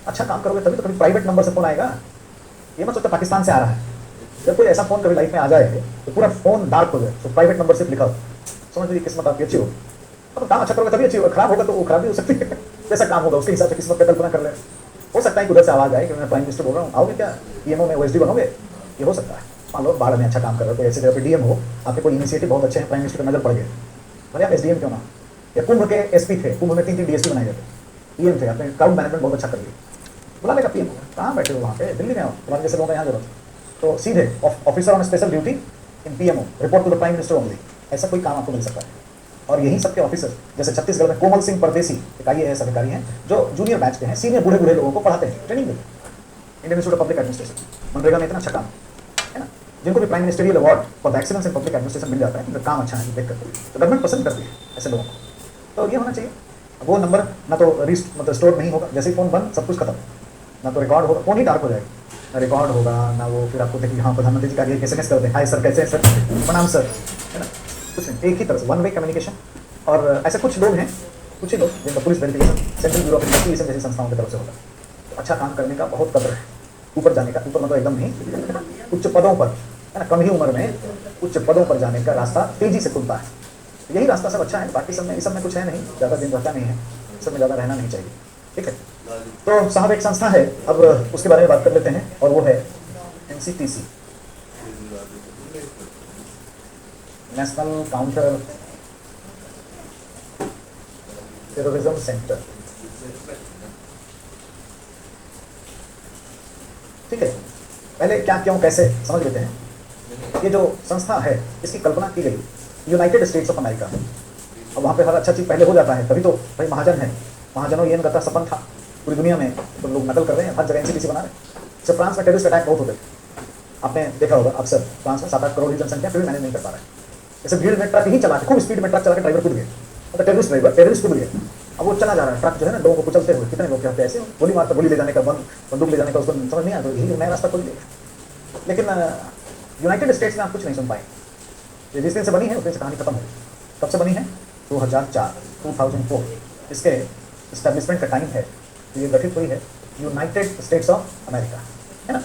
अच्छा काम करोगे तभी तो कभी प्राइवेट नंबर से फोन आएगा, ये मत सोचो पाकिस्तान से आ रहा है। जब कोई ऐसा फोन कभी लाइफ में आ जाए तो पूरा फोन डार्क हो जाए, तो प्राइवेट नंबर से लिखा हो, समझ लीजिए किस्मत आपकी अच्छी हो, तो काम अच्छा करोगे तभी अच्छी होगा, खराब होगा तो वो खराब भी हो सकती है, जैसा काम होगा उसके हिसाब से किस्मत का कल्पना कर ले। हो सकता है कि उधर से आवाज आए कि मैं प्राइम मिनिस्टर बोल रहा हूँ, आओगे क्या पीएमओ में ओएसडी बनोगे, ये हो सकता है। मान लो बाढ़ में अच्छा काम कर रहे हो, तो ऐसे जगह पे डीएम हो, आपके कोई इनिशिएटिव बहुत अच्छे हैं, प्राइम मिनिस्टर नजर पड़ गए, भले आप एसडीएम क्यों ना, या कुंभ के एसपी थे, कुंभ में 3 डीएसपी बनाए जाते, पीएम थे, आपने क्राउड मैनेजमेंट बहुत अच्छा कर लिया, बुला लेगा पीएम, कहाँ बैठे हो वहाँ पे, दिल्ली में हो, तुम्हारे जैसे लोगों का यहाँ जरूरत, तो सीधे officer on special duty in PMO, report to the prime minister only, ऐसा कोई काम आपको मिल सकता है। और यही सबके ऑफिसर, जैसे छत्तीसगढ़ में कोमल सिंह परदेसी एक IAS अधिकारी हैं, जो जूनियर बैच के हैं, सीनियर बूढ़े बूढ़े लोगों को पढ़ाते हैं, ट्रेनिंग देते हैं, Indian Institute of Public Administration, मनरेगा में इतना अच्छा काम है ना, जिनको भी prime ministerial award for the excellence in public administration मिल जाता है, उनका काम अच्छा है देख करके, तो गवर्नमेंट पसंद करती है ऐसे लोगों को। तो ये होना चाहिए। वो नंबर ना तो मतलब स्टोर नहीं होगा, जैसे ही फोन बंद सब कुछ खत्म, ना तो रिकॉर्ड होगा, फोन ही डार्क हो जाएगा, ना रिकॉर्ड होगा, ना वो फिर आपको देखिए हाँ प्रधानमंत्री जी का ये SMS कर दें, हाय सर कैसे हैं सर, प्रणाम सर, है ना, कुछ नहीं, एक ही तरह से वन वे कम्युनिकेशन। और ऐसे कुछ लोग हैं, कुछ ही लोग जिनका police verification central bureau of investigation जैसी संस्थाओं की तरफ से होगा, तो अच्छा काम करने का बहुत कदर है, ऊपर जाने का, ऊपर मतलब एकदम नहीं, उच्च पदों पर, है ना, कम ही उम्र में उच्च पदों पर जाने का रास्ता तेजी से खुलता है। यही रास्ता सब अच्छा है, बाकी सब में इस सब में कुछ है नहीं, ज़्यादा दिन रहता नहीं है, सब में ज़्यादा रहना नहीं चाहिए। ठीक है। तो साहब एक संस्था है, अब उसके बारे में बात कर लेते हैं, और वो है NCTC, national counter terrorism centre. ठीक है, पहले क्या क्यों कैसे समझ लेते हैं। ये जो संस्था है इसकी कल्पना की गई यूनाइटेड स्टेट्स ऑफ अमेरिका में। अब वहाँ पे हर अच्छा चीज़ पहले हो जाता है, तभी तो भाई महाजन है, महाजनों ये इनका सपन था पूरी दुनिया में, तो लोग नकल कर रहे हैं, हर जगह एनसीटीसी बना रहे हैं। जैसे फ्रांस में टेररिस्ट अटैक बहुत होते थे, आपने देखा होगा अक्सर, फ्रांस में 7-8 करोड़ की जनसंख्या फिर भी मैनेज नहीं कर पा रहे हैं। जैसे भीड़ में ट्रक ही चला के, खूब स्पीड में ट्रक चला के ड्राइवर कूद गए, मतलब टेररिस्ट कूद गए। अब वो चला जा रहा है ट्रक जो है ना, लोगों को कुचलते हुए, कितने लोग क्या होते हैं ऐसे, गोली मारता, गोली ले जाने का, बंदूक ले जाने का, उसको समझ नहीं आया, तो यही नया रास्ता खोल दिया। लेकिन यूनाइटेड स्टेट्स में आप कुछ नहीं सुन पाए। जिस दिन से बनी है उस दिन से कहानी खत्म हो गई। कब से बनी है? 2004 इसके इस्टेब्लिशमेंट का टाइम है। ये गठित हुई है यूनाइटेड स्टेट्स ऑफ अमेरिका, है ना।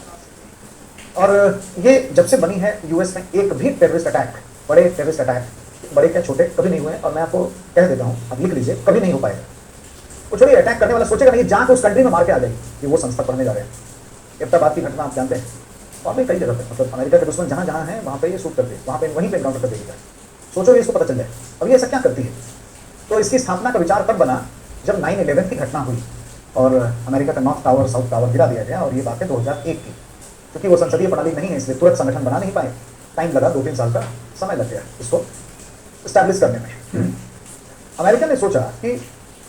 और ये जब से बनी है यूएस में एक भी टेररिस्ट अटैक, बड़े टेररिस्ट अटैक, बड़े क्या छोटे, कभी नहीं हुए। और मैं आपको कह देता हूँ, आप लिख लीजिए, कभी नहीं हो पाएगा। वो छोड़िए, अटैक करने वाला सोचेगा नहीं, जाके उस कंट्री में मार के आ जाएगी कि वो संस्था पढ़ने जा रहे हैं। इब्ताबाद की घटना आप जानते हैं, और भी कई जगह पे, मतलब अमेरिका के दुश्मन जहाँ जहाँ हैं वहाँ पे ये शूट करते हैं, वहाँ पे वहीं पे एनकाउंटर कर देगा। सोचो ये इसको पता चल जाए। अब ये ऐसा क्या करती है? तो इसकी स्थापना का विचार तब बना जब 9/11 की घटना हुई और अमेरिका का नॉर्थ टावर साउथ टावर गिरा दिया गया। और ये बात है 2001 की, क्योंकि वो संसदीय प्रणाली नहीं है इसलिए तुरंत संगठन बना नहीं पाए, टाइम लगा, 2-3 साल का समय लग गया इसको इस्टेब्लिश करने में। अमेरिका ने सोचा कि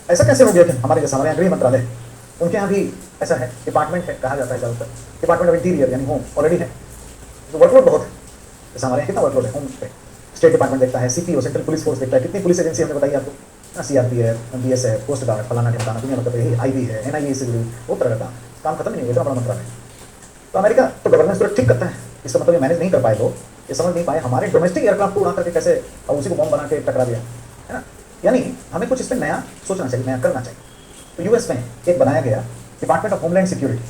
ऐसा कैसे हो गया कि हमारे जैसा, हमारे यहाँ गृह मंत्रालय, उनके यहाँ भी ऐसा है, डिपार्टमेंट है, कहा जाता है ज़्यादातर डिपार्टमेंट ऑफ इंटीरियर यानी होम ऑलरेडी है, तो वर्कलोड बहुत है। जैसे हमारे यहाँ कितना वर्कलोड है होम पे, स्टेट डिपार्टमेंट देखता है, सीपीओ सेंट्रल पुलिस फोर्स देखता है, कितनी पुलिस एजेंसी हमने बताई आपको, सीआरपीएफ, बीएसएफ, कोस्ट गार्ड, फलाना ढिमकाना, दुनिया मतलब यही आईबी है, एनआईए से जुड़ी वो तरह का काम खत्म ही नहीं होता, बड़ा मंत्रालय। तो अमेरिका तो गवर्नेंस पूरा ठीक करता है, इसका मतलब ये मैनेज नहीं कर पाए लोग, ये समझ नहीं पाए हमारे डोमेस्टिक एयरक्राफ्ट को उड़ा करके कैसे, और उसी को बॉम्ब बना के टकरा दिया, है ना। यानी हमें कुछ इस पर नया सोचना चाहिए, नया करना चाहिए। तो यूएस में एक बनाया गया department of homeland security,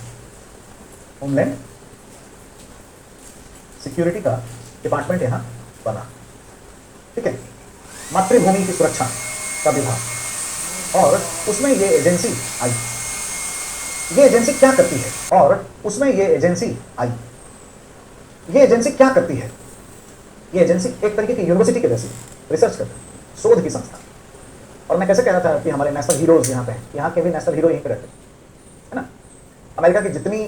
homeland security का डिपार्टमेंट यहाँ बना, ठीक है, मातृभूमि की सुरक्षा का विभाग। और उसमें ये एजेंसी आई। ये एजेंसी क्या करती है? और उसमें ये एजेंसी आई। ये एजेंसी क्या करती है? ये एजेंसी एक तरीके की यूनिवर्सिटी के जैसी रिसर्च करती है, शोध की संस्था। और मैं कैसे कह रहा था कि हमारे नेशनल हीरोज यहाँ पे हैं, यहाँ के भी नेशनल हीरो यहीं पे रहते हैं, है ना। अमेरिका की जितनी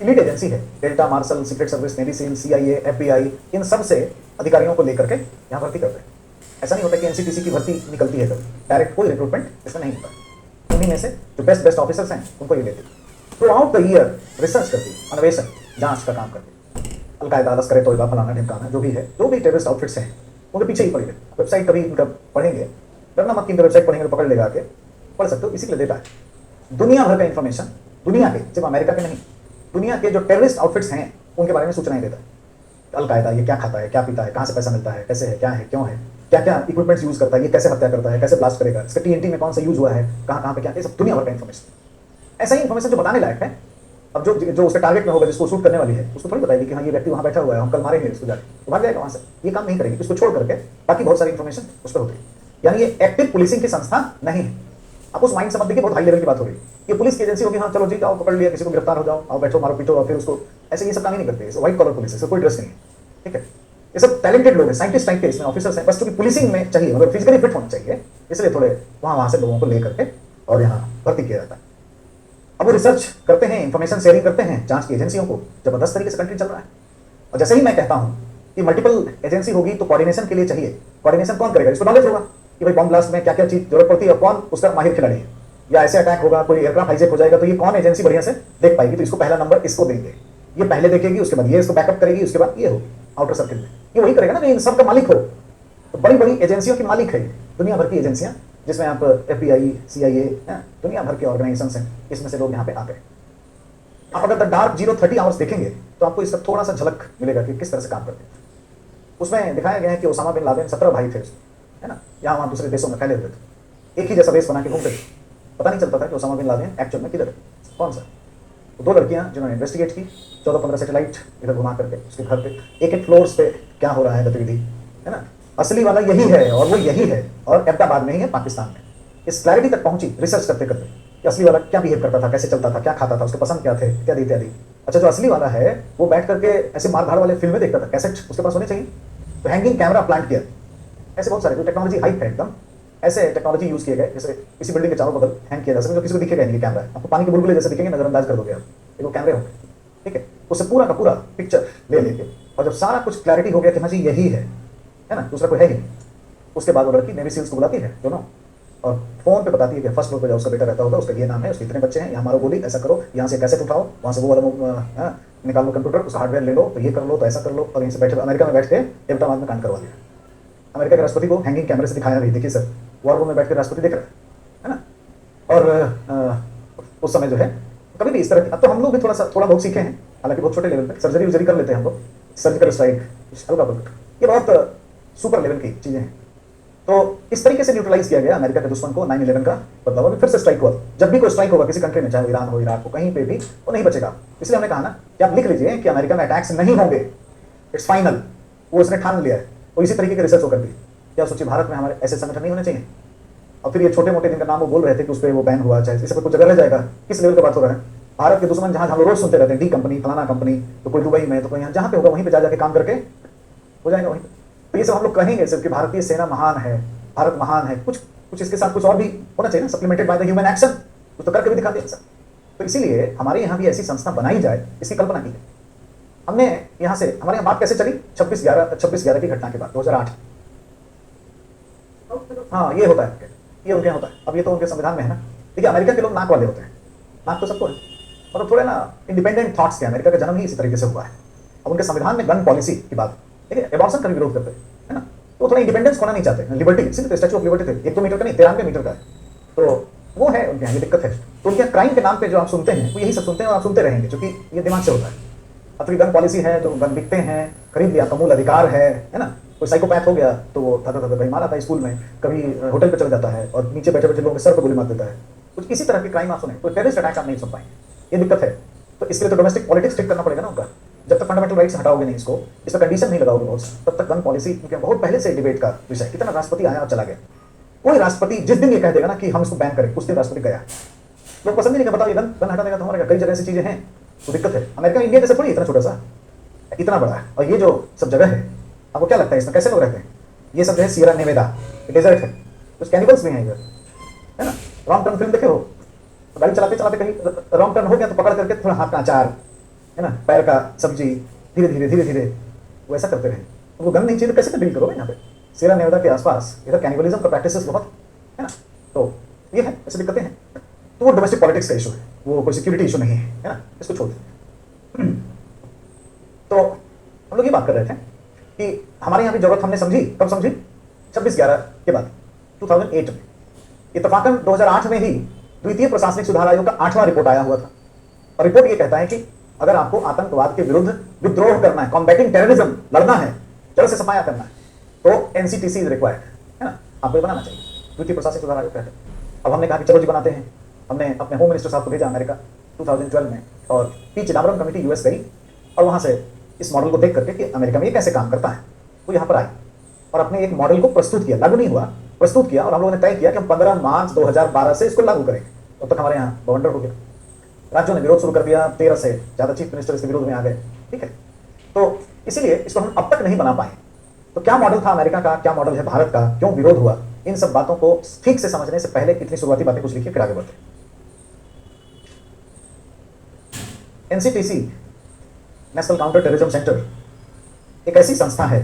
इलीट एजेंसी है, Delta, marshal, secret service, navy SEAL, CIA, FBI, इन सब से अधिकारियों को लेकर के यहाँ भर्ती करते हैं। ऐसा नहीं होता कि एनसीटीसी की भर्ती निकलती है कभी, डायरेक्ट कोई रिक्रूटमेंट इसमें नहीं होता। उन्हीं में से जो बेस्ट ऑफिसर्स हैं उनको ये लेते हैं। Through out the year research करती, अन्वेषण, जांच का काम करती। अलकायदा, लश्कर तोयबा, फलाना ढिमकाना जो भी है, जो भी टेररिस्ट आउटफिट्स हैं, उनके पीछे ही पड़े। वेबसाइट कभी इनका पढ़ेंगे, डरना मत कि इनका वेबसाइट पढ़ेंगे तो पकड़ लेगा आके, पढ़ सकते हो, इसी के लिए देता है दुनिया भर का इन्फॉर्मेशन, दुनिया के, सिर्फ अमेरिका के नहीं, दुनिया के जो टेररिस्ट आउटफिट्स हैं उनके बारे में सूचनाएं देता है। अलकायदा ये क्या खाता है, क्या पीता है, कहाँ से पैसा मिलता है, कैसे है, क्या है, क्यों है, क्या क्या इक्विपमेंट्स यूज करता है, ये कैसे हत्या करता है, कैसे ब्लास्ट करेगा, इसका टीएनटी में कौन सा यूज हुआ है, कहाँ कहाँ पे क्या, ये सब दुनिया भर का इन्फॉर्मेशन। ऐसा ही इन्फॉर्मेशन जो बताने लायक है, अब जो उसके टारगेट में होगा, जिसको शूट करने वाली है, उसको थोड़ी बताएगी कि हाँ ये व्यक्ति वहाँ बैठा हुआ है, हम कल मारेंगे इसको जाके, तो भाग जाएगा वहाँ से। ये काम नहीं करेगी, इसको छोड़ करके बाकी बहुत सारी इन्फॉर्मेशन उस पर होती है। यानी ये एक्टिव पुलिसिंग की संस्था नहीं है। आप उस माइंड से मत देखिए, बहुत हाई लेवल की बात हो रही है। ये पुलिस की एजेंसी होगी, हाँ चलो जी, आओ पकड़ लिया, किसी को गिरफ्तार हो जाओ, आओ बैठो, मारो पीटो, और फिर उसको ऐसे ये सब काम ही नहीं करते। व्हाइट कॉलर पुलिस है, कोई ड्रेस नहीं है, ठीक है। ये सब टैलेंटेड लोग हैं, साइंटिस्ट टाइप के इसमें ऑफिसर्स हैं, बस क्योंकि पुलिसिंग में चाहिए, मतलब फिजिकली फिट होना चाहिए, इसलिए थोड़े वहाँ से लोगों को लेकर के और यहाँ भर्ती किया जाता है। अब वो रिसर्च करते हैं, इंफॉर्मेशन शेयरिंग करते हैं जांच की एजेंसियों को, जबरदस्त तरीके से कंट्री चल रहा है। और जैसे ही मैं कहता हूँ कि मल्टीपल एजेंसी होगी तो कोऑर्डिनेशन के लिए चाहिए, कोऑर्डिनेशन कौन करेगा? इसको नॉलेज होगा कि भाई बॉम्ब ब्लास्ट में क्या क्या चीज जरूरत पड़ती है और कौन उसका माहिर खिलाड़ी है, या ऐसे अटैक होगा, कोई एयरक्राफ्ट हाईजेक हो जाएगा, तो ये कौन एजेंसी बढ़िया से देख पाएगी, तो इसको पहला नंबर इसको देंगे, ये पहले देखेगी, उसके बाद ये इसको बैकअप करेगी, उसके बाद ये होगी आउटर सर्किल में, ये वही करेगा ना, इन सब का मालिक हो। तो बड़ी बड़ी एजेंसियों की मालिक है दुनिया भर की एजेंसियां, जिसमें आप एफबीआई, सीआईए, दुनिया भर के ऑर्गेनाइजेशन हैं, इसमें से लोग यहाँ पे आते हैं। आप अगर द डार्क 030 आवर्स देखेंगे तो आपको इसका थोड़ा सा झलक मिलेगा कि किस तरह से काम करते हैं। उसमें दिखाया गया है कि ओसामा बिन लादेन 17 भाई थे, है ना, यहाँ वहाँ दूसरे देशों में फैले हुए थे, एक ही जैसा बेस बना के घूमते थे, पता नहीं चलता था कि ओसामा बिन लादेन एक्चुअल में किधर है, कौन सा। तो 2 लड़कियाँ जिन्होंने इन्वेस्टिगेट की, 14-15 सैटेलाइट इधर घुमा करके उसके घर पे, एक फ्लोर्स पे क्या हो रहा है गतिविधि, है ना, असली वाला यही है और वो यही है, और अहमदाबाद में ही है, पाकिस्तान में। इस क्लैरिटी तक पहुंची रिसर्च करते करते कि कि असली वाला क्या बिहेव करता था, कैसे चलता था, क्या खाता था, उसके पसंद क्या थे, इत्यादि इत्यादि। अच्छा, जो असली वाला है वो बैठ करके ऐसे मार धाड़ वाले फिल्में देखता था, कैसेट उसके पास होने चाहिए, तो हैंगिंग कैमरा प्लांट किया। ऐसे बहुत सारे जो टेक्नोलॉजी हाइप है एकदम, ऐसे टेक्नोलॉजी यूज किए गए, जैसे किसी बिल्डिंग के चारों बगल हैंग किया जा सके, जो किसी को दिखेगा नहीं, कैमरा है, आपको पानी के बुलबुले जैसे दिखेंगे, नजरअंदाज कर दोगे आप, देखो कैमरे होंगे, ठीक है। उससे पूरा का पूरा पिक्चर ले लेके, और जब सारा कुछ क्लैरिटी हो गया कि हाँ जी यही है ना, दूसरा कोई है ही नहीं, उसके बाद वो लड़की नेवी सील्स को बुलाती है दोनों, और फोन पे बताती है कि फर्स्ट फ्लोर पे जाओ, उसका बेटा रहता होगा, उसका ये नाम है, उसके इतने बच्चे हैं, यहाँ मारो गोली, ऐसा करो, यहाँ से कैसे उठाओ, वहाँ से वो वाला निकाल लो कंप्यूटर, उसका हार्डवेयर ले लो, तो ये कर लो, तो ऐसा कर लो, और यहीं से बैठे अमेरिका में बैठ के एवटाबाद में कांड करवा दिया। अमेरिका के राष्ट्रपति को हैंगिंग कैमरे से दिखाया भी, देखिए सर, वॉर रूम में बैठ के राष्ट्रपति देख रहे है ना। और उस समय जो है कभी भी इस तरह की, अब तो हम लोग भी थोड़ा बहुत सीखे हैं, हालांकि बहुत छोटे लेवल पे सर्जरी वर्जरी कर लेते हैं हम लोग, सर्जिकल स्ट्राइक, हल्का फुल्का, ये बहुत सुपर लेवल की चीजें हैं। तो इस तरीके से न्यूट्रलाइज किया गया अमेरिका के दुश्मन को 9/11 का बदलाव। अभी फिर से स्ट्राइक हुआ, जब भी कोई स्ट्राइक होगा किसी कंट्री में, चाहे ईरान हो, इराक हो, कहीं पे भी वो नहीं बचेगा। इसलिए हमने कहा ना कि आप लिख लीजिए कि अमेरिका में अटैक्स नहीं होंगे, इट्स फाइनल, वो उसने ठान लिया है, और इसी तरीके की रिसर्च होकर भी। क्या सोचिए भारत में हमारे ऐसे संगठन नहीं होने चाहिए? और फिर ये छोटे मोटे जिनका नाम वो बोल रहे थे कि उस पर वो बैन हुआ, चाहे इस पर कुछ जगह रह जाएगा, किस लेवल की बात हो रहा है। भारत के दुश्मन जहां हम लोग रोज सुनते रहते हैं, डी कंपनी, फलाना कंपनी, तो कोई दुबई में, तो कोई यहाँ, जहां पे होगा वहीं पे जा जाके काम करके हो जाएगा वहीं पे। तो ये सब हम लोग कहेंगे सिर्फ कि भारतीय सेना महान है, भारत महान है, कुछ कुछ इसके साथ कुछ और भी होना चाहिए ना, supplemented by the human action, कुछ तो करके भी दिखा दिया सर। तो इसीलिए हमारे यहाँ भी ऐसी संस्था बनाई जाए, इसकी कल्पना की है हमने। यहाँ से हमारे यहाँ बात कैसे चली, 26/11 की घटना के बाद 2008। हाँ ये होता है, ये उनके होता है, अब ये तो उनके संविधान में है ना। देखिए अमेरिका के लोग नाक वाले होते हैं, नाक तो सबको है, मतलब थोड़े ना इंडिपेंडेंट थॉट्स के, अमेरिका का जन्म ही इसी तरीके से हुआ है। अब उनके संविधान में गन पॉलिसी की बात, ठीक है, एबॉर्शन का भी विरोध करते हैं, है ना, तो थोड़ा इंडिपेंडेंस होना नहीं चाहते, लिबर्टी, सिर्फ स्टैच्यू ऑफ लिबर्टी थे, 1 मीटर का नहीं, 93 मीटर का है, तो वो है उनके यहाँ, ये दिक्कत है। तो उनके क्राइम के नाम पे जो आप सुनते हैं वो यही सब सुनते हैं, और आप सुनते रहेंगे, क्योंकि ये दिमाग से होता है। अब तो गन पॉलिसी है, तो गन बिकते हैं, खरीद लिया, कमूल अधिकार है ना। कोई साइकोपैथ हो गया तो वो था भाई मारा था स्कूल में, कभी होटल पे चल जाता है और नीचे बैठे बैठे लोगों के सर पे गोली मार देता है, कुछ इसी तरह के क्राइम आप सुने, कोई टेररिस्ट अटैक आप नहीं सुन पाएंगे, ये दिक्कत है। तो इसके लिए तो डोमेस्टिक पॉलिटिक्स ठीक करना पड़ेगा ना उनका। जब तक फंडामेंटल राइट्स हटाओगे नहीं, इसको इस पर कंडीशन नहीं लगाओगे बहुत, तब तक गन पॉलिसी बहुत पहले से डिबेट का विषय। कितना राष्ट्रपति आया और चला गया, कोई राष्ट्रपति जिस दिन ये कह देगा ना कि हम इसको बैन करें, उस दिन राष्ट्रपति गया। लोग पसंद ही नहीं, बताओ ये गन हटा देगा तो हमारे कई जगह से चीजें हैं, तो दिक्कत है। अमेरिका इंडिया जैसे थोड़ी इतना छोटा सा, इतना बड़ा है, और ये जो सब जगह है, आपको क्या लगता है इसमें कैसे लोग रहते हैं? ये सब जो है सियरा नेवेदा, डेजर्ट है, कुछ कैनिबल्स भी हैं इधर, है ना। रॉन्ग टर्न फिल्म देखे हो, गाड़ी चलाते चलाते कहीं रॉन्ग टर्न हो गया तो पकड़ करके थोड़ा हाथ का अचार, है ना, पैर का सब्जी, धीरे धीरे धीरे धीरे वो ऐसा करते रहे। तो वो गन नहीं चाहिए तो कैसे डील करोगे यहाँ पे? सियरा नेवेदा के आसपास इधर कैनिबलिज्म का प्रैक्टिसेस बहुत है ना, तो ये है, ऐसी दिक्कतें हैं। तो वो डोमेस्टिक पॉलिटिक्स का इशू है, वो कोई सिक्योरिटी इशू नहीं है ना, इसको छोड़ दें। तो हम लोग ये बात कर रहे थे कि हमारे यहाँ की जरूरत हमने समझी, कब समझी? 26/11 के बाद, 2008 में। इत्तफाकन 2008 में ही द्वितीय प्रशासनिक सुधार आयोग का 8वां रिपोर्ट आया हुआ था, और रिपोर्ट ये कहता है कि अगर आपको आतंकवाद के विरुद्ध विद्रोह करना है, कॉम्बैटिंग टेररिज्म, लड़ना है, जड़ से सफाया करना है, तो एनसीटीसी इज रिक्वायर्ड, है ना, आपको बनाना चाहिए। द्वितीय प्रशासनिक सुधार आयोग कहते हैं। अब हमने कहा कि चलो जी बनाते हैं। हमने अपने होम मिनिस्टर साहब को भेजा अमेरिका 2012 में, और पी चिदम्बरम कमेटी यूएस गई, और वहां से इस मॉडल को देख करके कि अमेरिका में ये कैसे काम करता है, वो यहाँ पर आई और अपने एक मॉडल को प्रस्तुत किया, लागू नहीं हुआ, प्रस्तुत किया, और हम लोगों ने तय किया कि हम 15 मार्च 2012 से इसको लागू करेंगे। तब तक हमारे यहाँ बवंडर हो गया, राज्यों ने विरोध शुरू कर दिया, 13 से ज्यादा चीफ मिनिस्टर इसके विरोध में आ गए, ठीक है। तो इसीलिए इसको हम अब तक नहीं बना पाए। तो क्या मॉडल था अमेरिका का, क्या मॉडल है भारत का, क्यों विरोध हुआ, इन सब बातों को ठीक से समझने से पहले इतनी शुरुआती बातें कुछ लिखिए, फिर आगे बढ़ते। NCTC, national counter terrorism centre, एक ऐसी संस्था है,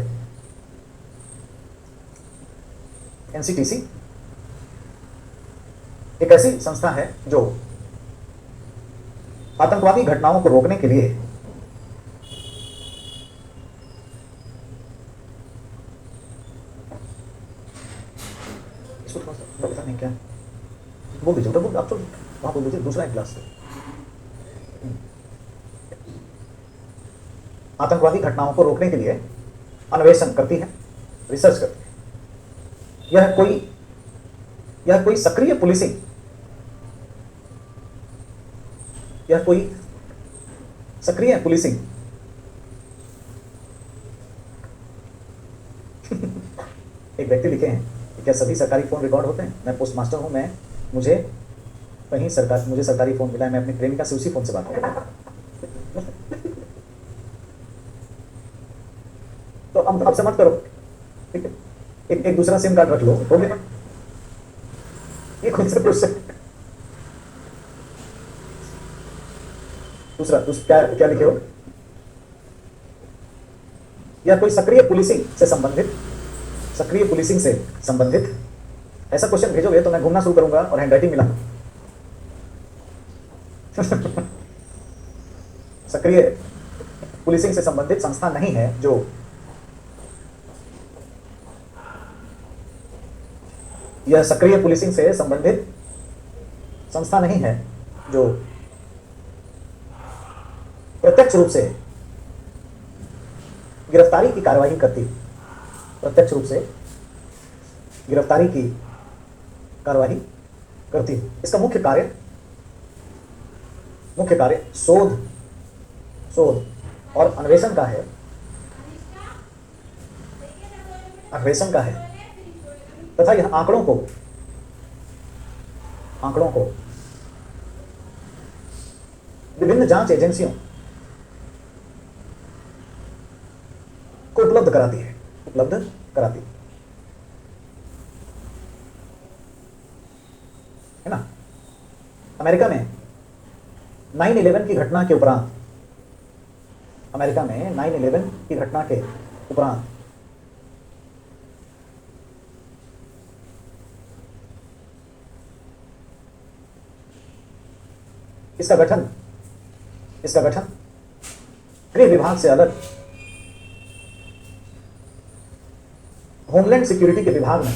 एनसीटीसी एक ऐसी संस्था है जो आतंकवादी घटनाओं को रोकने के लिए इसको थोड़ा सा पता नहीं क्या बोल दीजिए, बोल आप तो वहां बोल दीजिए, दूसरा एक क्लास से। आतंकवादी घटनाओं को रोकने के लिए अन्वेषण करती है, रिसर्च करती है। यह कोई सक्रिय पुलिसिंग, यह कोई सक्रिय पुलिसिंग एक व्यक्ति लिखे हैं कि क्या सभी सरकारी फोन रिकॉर्ड होते हैं? मैं पोस्ट मास्टर हूं, मुझे कहीं सरकार, मुझे सरकारी फोन मिला है, मैं अपनी प्रेमिका से उसी फोन से बात कर रहा हूं। तो अब से मत करो, ठीक है? एक दूसरा सिम कार्ड रख लो, हो गया। ये खुद से पूछ सकते। दूसरा क्या क्या लिखे हो? या कोई सक्रिय पुलिसिंग से संबंधित, सक्रिय पुलिसिंग से संबंधित ऐसा क्वेश्चन भेजोगे तो मैं घूमना शुरू करूंगा और हैंडराइटिंग मिला। सक्रिय पुलिसिंग से संबंधित संस्था नहीं है जो, यह सक्रिय पुलिसिंग से संबंधित संस्था नहीं है जो प्रत्यक्ष रूप से गिरफ्तारी की कार्यवाही करती, प्रत्यक्ष रूप से गिरफ्तारी की कार्यवाही करती है। इसका मुख्य कार्य शोध और अन्वेषण का है, तथा यह आंकड़ों को विभिन्न जांच एजेंसियों को उपलब्ध कराती है, है ना? अमेरिका में 9/11 की घटना के उपरांत, इसका गठन गृह विभाग से अलग होमलैंड सिक्योरिटी के विभाग में,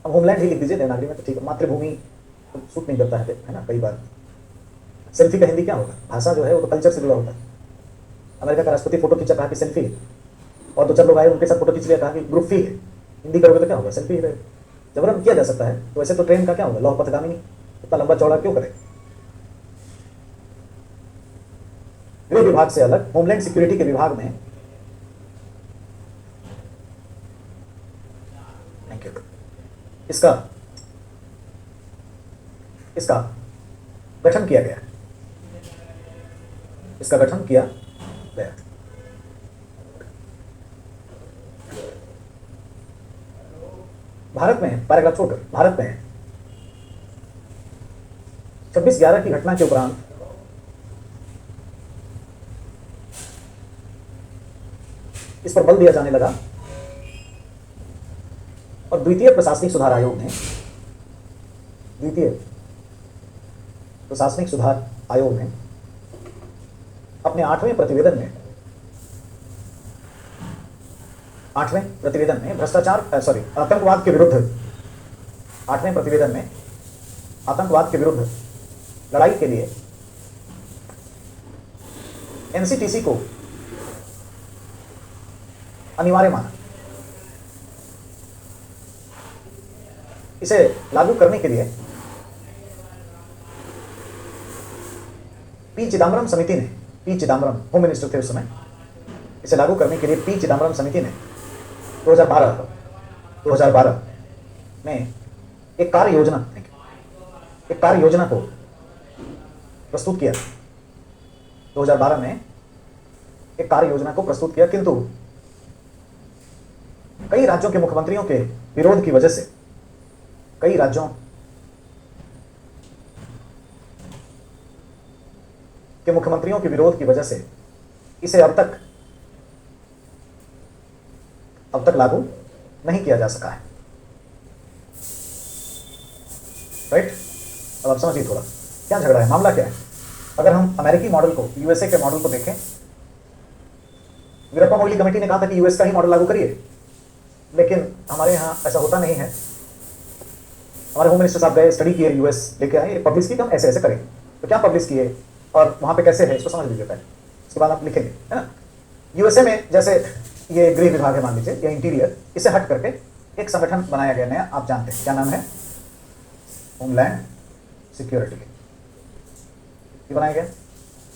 अब होमलैंड ही लिख दीजिए देवनागरी में तो ठीक है, मातृभूमि तो सूट नहीं करता है ना? कई बार सेल्फी का हिंदी क्या होगा? भाषा जो है वो तो कल्चर से जुड़ा होता है। अमेरिका का राष्ट्रपति फोटो खींचा, कहा कि सेल्फी है, और दो चार लोग आए उनके साथ फोटो खींच लिया, कहा कि ग्रुप फी है। हिंदी करोगे तो क्या होगा? सेल्फी ही रहेगा। जबरन किया जा सकता है, तो वैसे तो ट्रेन का क्या होगा? लौह पथगामिनी, इतना लंबा चौड़ा क्यों करें? गृह विभाग से अलग होमलैंड सिक्योरिटी के विभाग में इसका गठन किया गया, भारत में, पैराग्राफ छोड़कर, भारत में 26/11 की घटना के उपरांत इस पर बल दिया जाने लगा और द्वितीय प्रशासनिक सुधार आयोग ने अपने 8वें प्रतिवेदन में भ्रष्टाचार, आतंकवाद के विरुद्ध, 8वें प्रतिवेदन में आतंकवाद के विरुद्ध लड़ाई के लिए एनसीटीसी को अनिवार्य माना। इसे लागू करने के लिए पी चिदम्बरम समिति ने, पी चिदम्बरम होम मिनिस्टर थे उस समय, इसे लागू करने के लिए पी चिदम्बरम समिति ने 2012 में एक कार्य योजना को प्रस्तुत किया। 2012 में एक कार्य योजना को प्रस्तुत किया, किंतु कई राज्यों के मुख्यमंत्रियों के विरोध की वजह से, इसे अब तक लागू नहीं किया जा सका है। राइट? अब आप समझिए थोड़ा क्या झगड़ा है, मामला क्या है। अगर हम अमेरिकी मॉडल को, यूएसए के मॉडल को देखें, वीरप्पा मोइली कमेटी ने कहा था कि यूएस का ही मॉडल लागू करिए, लेकिन हमारे यहाँ ऐसा होता नहीं है। हमारे होम मिनिस्टर साहब गए, स्टडी किए, यूएस लेके आए, पब्लिश की कि हम ऐसे ऐसे करें। तो क्या पब्लिश किए और वहाँ पे कैसे है इसको समझ लीजिए पहले, उसके बाद आप लिखेंगे, है ना? यूएसए में जैसे ये गृह विभाग है मान लीजिए, या इंटीरियर, इसे हट करके एक संगठन बनाया गया नया, आप जानते हैं क्या नाम है? Homeland security. ये बनाया गया।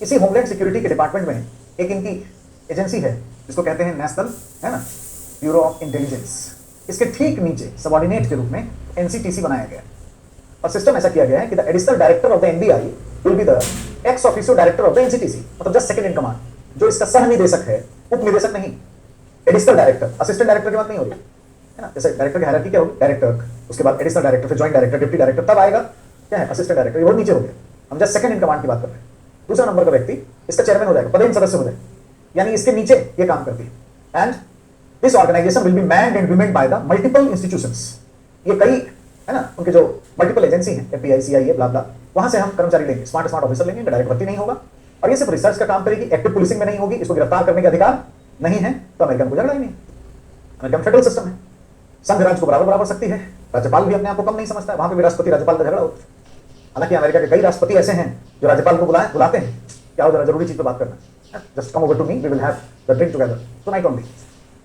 इसी होमलैंड सिक्योरिटी के डिपार्टमेंट में एक इनकी एजेंसी है जिसको कहते हैं नेशनल, है ना, ब्यूरो ऑफ इंटेलिजेंस। इसके ठीक नीचे सबऑर्डिनेट के रूप में एनसीटीसी बनाया गया और सिस्टम ऐसा किया गया है कि the additional director of the NBI will be the ex officio director of the NCTC, मतलब जस्ट सेकंड इन कमांड, जो इसका सह निदेशक है, उप निदेशक नहीं। एडिशनल डायरेक्टर, असिस्टेंट डायरेक्टर की बात नहीं हो रही है ना। जैसे डायरेक्टर की हायरार्की क्या होगी, डायरेक्टर, उसके बाद एडिशनल डायरेक्टर, फिर जॉइंट डायरेक्टर, डिप्टी डायरेक्टर, तब आएगा क्या है असिस्टेंट डायरेक्टर, ये बहुत नीचे हो गया। हम जस्ट सेकंड इन कमांड की बात कर रहे हैं। दूसरा नंबर का व्यक्ति इसका चेयरमैन हो जाएगा, पदेन सदस्य हो जाएगा, यानी इसके नीचे ये काम करती है। And this organization will be manned and womaned by the multiple institutions, ये कई है ना उनके जो मल्टीपल एजेंसी है, एफबीआई, सीआईए, ब्ला ब्ला, वहां से हम कर्मचारी लेंगे, स्मार्ट ऑफिसर लेंगे, डायरेक्ट भर्ती नहीं होगा और ये सिर्फ रिसर्च का काम करेगी, एक्टिव पुलिसिंग में नहीं होगी, इसको गिरफ्तार करने के अधिकार नहीं है, तो अमेरिकन को झगड़ा ही नहीं। अमेरिकन फेडरल सिस्टम है, संघ राज्य को बराबर बराबर शक्ति है, राज्यपाल भी अपने आप को कम नहीं समझता है, वहां पे भी राष्ट्रपति राज्यपाल का झगड़ा होता है। हालांकि अमेरिका के कई राष्ट्रपति ऐसे हैं जो राज्यपाल को बुलाते हैं, क्या हो जरा जरूरी चीज पे बात करना, just come over to me, we will have the drink together tonight only,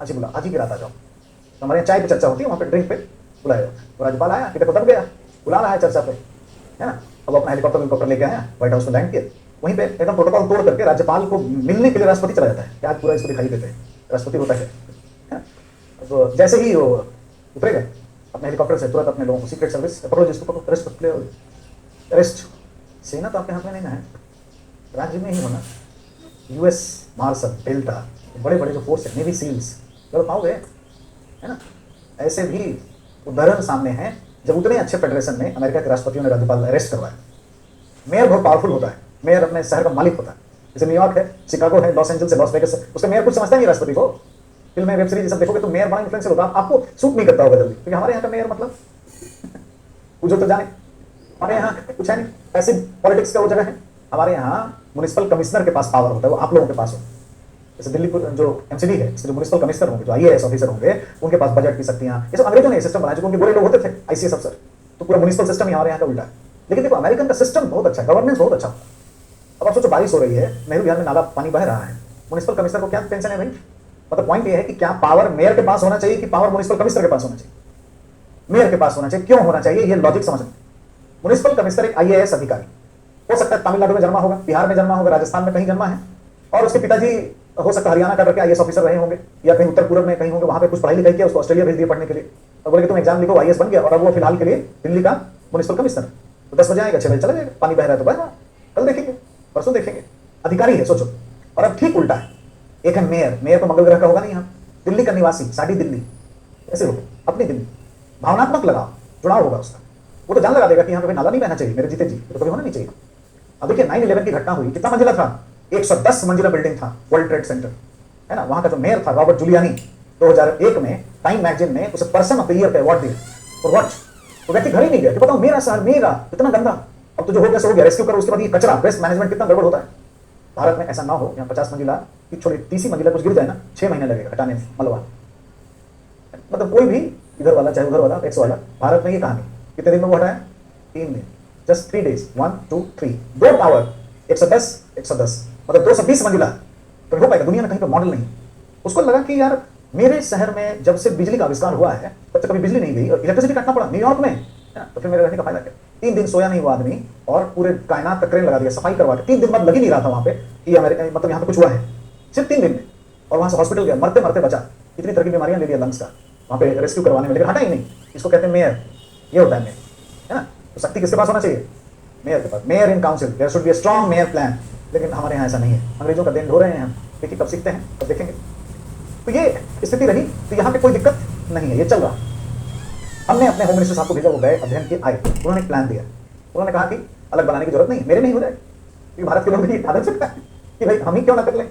आज ही बुला, आज ही की रात आ जाओ। तो हमारे यहाँ चाय पे चर्चा होती है, वहाँ पे ड्रिंक पे बुलाया, तो राज्यपाल आया, कितने को दब गया, बुला रहा है चर्चा पे, है ना। अब अपना हेलीकॉप्टर लेके आया, व्हाइट हाउस में लैंड किया, वहीं पे एकदम प्रोटोकॉल तोड़ करके राज्यपाल को मिलने के लिए राष्ट्रपति चला जाता है कि आज पूरा इसको दिखाई देते हैं, राष्ट्रपति होता है। तो जैसे ही वो उतरेगा अपने हेलीकॉप्टर से, तुरंत अपने लोगों को सीक्रेट सर्विस पकड़ो, जिसको पकड़ो, अरेस्ट। सेना तो आपके हाथ में नहीं ना है, राज्य में ही होना, यूएस मार्शल, डेल्टा, बड़े बड़े जो फोर्स है, नेवी सील्स, लड़ पाओगे, है ना। ऐसे भी उदाहरण सामने हैं जब उतने अच्छे फेडरेशन में अमेरिका के राष्ट्रपतियों ने राज्यपाल अरेस्ट करवाया। मेयर बहुत पावरफुल होता है, मेयर अपने शहर का मालिक होता है, जैसे न्यूयॉर्क है, शिकागो है, लॉस एंजेल्स है, लॉस वेगस है, उसका मेयर कुछ समझता नहीं राष्ट्रपति को। फिल्म में, वेब सीरीज सब देखोगे तो मेयर बड़ा इन्फ्लुएंशियल होता है, आपको सूट नहीं करता होगा जल्दी, क्योंकि हमारे यहाँ का मेयर मतलब पूछो तो जाने, हमारे यहाँ कुछ है नहीं, ऐसे पॉलिटिक्स का वो जगह है। हमारे यहाँ म्युनिसिपल कमिश्नर के पास पावर होता है, वो आप लोगों के पास हो। जैसे दिल्ली जो एमसीडी है, जो म्युनिसिपल कमिश्नर होंगे, जो आईएएस ऑफिसर होंगे, उनके पास बजट की शक्तियां, ये सब अंग्रेजों ने सिस्टम बनाया, जो उनके बुरे लोग होते थे आईसीएस अफसर, तो पूरा म्युनिसिपल सिस्टम ही हमारे यहाँ का उल्टा है। लेकिन देखो अमेरिकन का सिस्टम बहुत अच्छा, गवर्नेंस बहुत अच्छा होता है। अब आप सोचो बारिश हो रही है, नेहरू बिहार में नाला पानी बह रहा है, म्युनिसिपल कमिश्नर को क्या टेंशन है भाई। मतलब पॉइंट ये है कि क्या पावर मेयर के पास होना चाहिए कि पावर म्युनिसिपल कमिश्नर के पास होना चाहिए? मेयर के पास होना चाहिए। क्यों होना चाहिए, ये लॉजिक समझ। म्युनिसिपल कमिश्नर एक आईएएस अधिकारी हो सकता है, तमिलनाडु में जन्मा होगा, बिहार में जन्मा होगा, राजस्थान में कहीं जन्मा है, और उसके पिताजी हो सकता है हरियाणा का करके आईएएस ऑफिसर रहे होंगे, या कहीं उत्तर पूर्व में कहीं होंगे, वहां पे कुछ पढ़ाई लिखाई किया, उसको ऑस्ट्रेलिया भेज दिया पढ़ने के लिए, और बोले कि तुम एग्जाम लिखो, आईएएस बन गया, और अब वो फिलहाल के लिए दिल्ली का म्युनिसिपल कमिश्नर। तो 10 बजे आएगा, 6 बजे चला जाएगा, पानी बह रहा है तो बह रहा, कल देखेंगे, परसों देखेंगे, अधिकारी है सोचो। और अब ठीक उल्टा है, एक है मेयर, मेयर तो मंगल ग्रह का होगा नहीं, यहाँ दिल्ली का निवासी, साड़ी दिल्ली, ऐसे हो अपनी दिल्ली, भावनात्मक लगाव, जुड़ाव होगा उसका, वो तो जान लगा देगा कि यहाँ पे नाला नहीं बहना चाहिए मेरे जीते जी, तो कभी होना नहीं चाहिए। अब देखिए 9/11 की घटना हुई, कितना मंजिला था, 110 मंजिला बिल्डिंग था, वर्ल्ड ट्रेड सेंटर, है ना। वहां का जो मेयर था रॉबर्ट जूलियानी, 2001 में टाइम मैगजीन ने उसे पर्सन ऑफ द ईयर का अवार्ड दिया, और व्हाट, वो व्यक्ति घर ही नहीं गया कि बताओ मेरा शहर, मेरा इतना गंदा, अब तो जो हो गया सो हो गया, रेस्क्यू करो, उसके बाद ये कचरा, वेस्ट मैनेजमेंट कितना गड़बड़ होता है। भारत में ऐसा ना हो, यहाँ 50 मंजिला की छोड़ी 30 मंजिला कुछ गिर जाए ना, 6 महीने लगेगा हटाने में मलबा। मतलब कोई भी इधर वाला चाहे उधर वाला, एक्स वाला, भारत में ये कहानी कितने दिन में वो हटाया, 3 दिन, जस्ट 3 days, 1 2 3, 2 टावर, 110, मतलब 220 मंजिला, तो हो पाएगा दुनिया में कहीं पर मॉडल नहीं। उसको लगा कि यार मेरे शहर में जब से बिजली का आविष्कार हुआ है तब से कभी बिजली नहीं गई, और इलेक्ट्रिसिटी काटना पड़ा न्यूयॉर्क में, है ना, तो फिर मेरे रहने का फायदा क्या। 3 दिन सोया नहीं वो आदमी, और पूरे कायनात का क्रेन लगा दिया, सफाई करवा के 3 दिन बाद लग ही नहीं रहा था वहां पे कि मतलब यहाँ पे कुछ हुआ है, सिर्फ 3 दिन में, और वहां से हॉस्पिटल गया, मरते मरते बचा, इतनी तरह की बीमारियां ले लिया लंग्स का, वहां पे रेस्क्यू करवाने में, लेकिन हटा ही नहीं। इसको कहते हैं मेयर, ये होता है मेयर, है ना। तो शक्ति किसके पास होना चाहिए, मेयर के पास, mayor in council, there should be a strong mayor plan. लेकिन हमारे यहाँ ऐसा नहीं है, अंग्रेजों का देन ढो रहे हैं हम, देखिए कब सीखते हैं कब देखेंगे। तो ये स्थिति रही, तो यहाँ पे कोई दिक्कत नहीं है, ये चल रहा। हमने अपने होम मिनिस्टर साहब को भेजा, वो गए, अध्ययन के आए, उन्होंने एक प्लान दिया, उन्होंने कहा कि अलग बनाने की जरूरत नहीं, मेरे में ही हो जाए, क्योंकि भारत के लोग भी आदत सकता है कि भाई हम ही क्यों ना कर लें।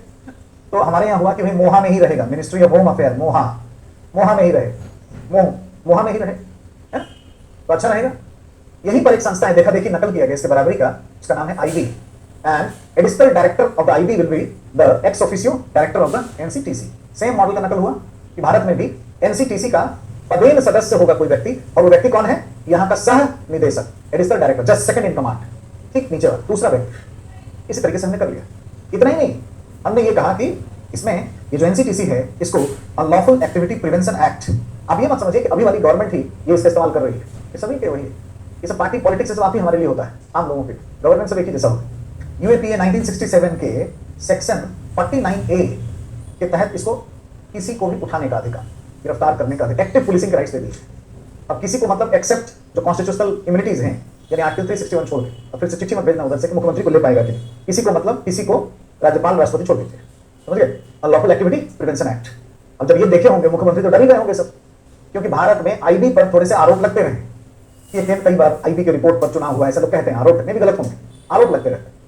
तो हमारे यहाँ हुआ कि भाई मोहा में ही रहेगा, मिनिस्ट्री ऑफ होम अफेयर, मोहा में ही रहे, मोहा में ही रहे, है, तो अच्छा रहेगा। यहीं पर एक संस्था है, देखा देखी नकल किया गया इसके बराबरी का, उसका नाम है IB, and additional director of the IB will be the ex officio director of the NCTC. Same model का नकल हुआ कि भारत में भी एनसीटीसी का पदेन सदस्य होगा कोई व्यक्ति, और वो व्यक्ति कौन है, यहाँ का सह निदेशक, additional director, just second in command, ठीक नीचे वाला दूसरा व्यक्ति। इसी तरीके से हमने कर लिया। इतना ही नहीं, हमने ये कहा कि इसमें ये जो एनसीटीसी है, इसको अनलॉफुल एक्टिविटी प्रिवेंशन एक्ट, अब ये मत समझिए कि अभी वाली गवर्नमेंट ही ये इसका इस्तेमाल कर रही है, ये सभी के वही है, ये सब पार्टी पॉलिटिक्स से आप ही हमारे लिए होता है, आम लोगों के, गवर्नमेंट सब एक ही जैसा होता है। यूएपीए 1967 के सेक्शन 49A के तहत इसको किसी को भी उठाने का अधिकार, गिरफ्तार करने का एक्टिव पुलिसिंग के राइट्स दे दिए। अब किसी को मतलब एक्सेप्ट जो कॉन्स्टिट्यूशनल इम्यूनिटीज हैं, यानी आर्टिकल 361 छोड़ के, अब फिर से चिट्ठी मत भेजना उधर से कि मुख्यमंत्री को ले पाएगा कि नहीं। किसी को मतलब किसी को राज्यपाल राष्ट्रपति छोड़ दीजिए, समझ गए? Unlawful activity prevention act. अब जब ये देखे होंगे मुख्यमंत्री तो डर ही गए होंगे सब, क्योंकि भारत में आईबी पर थोड़े से आरोप लगते रहे। ये कई बार आईबी के रिपोर्ट पर चुनाव हुआ, ऐसा लोग कहते हैं, आरोप लगने भी गलत होंगे, आरोप लगते रहते हैं।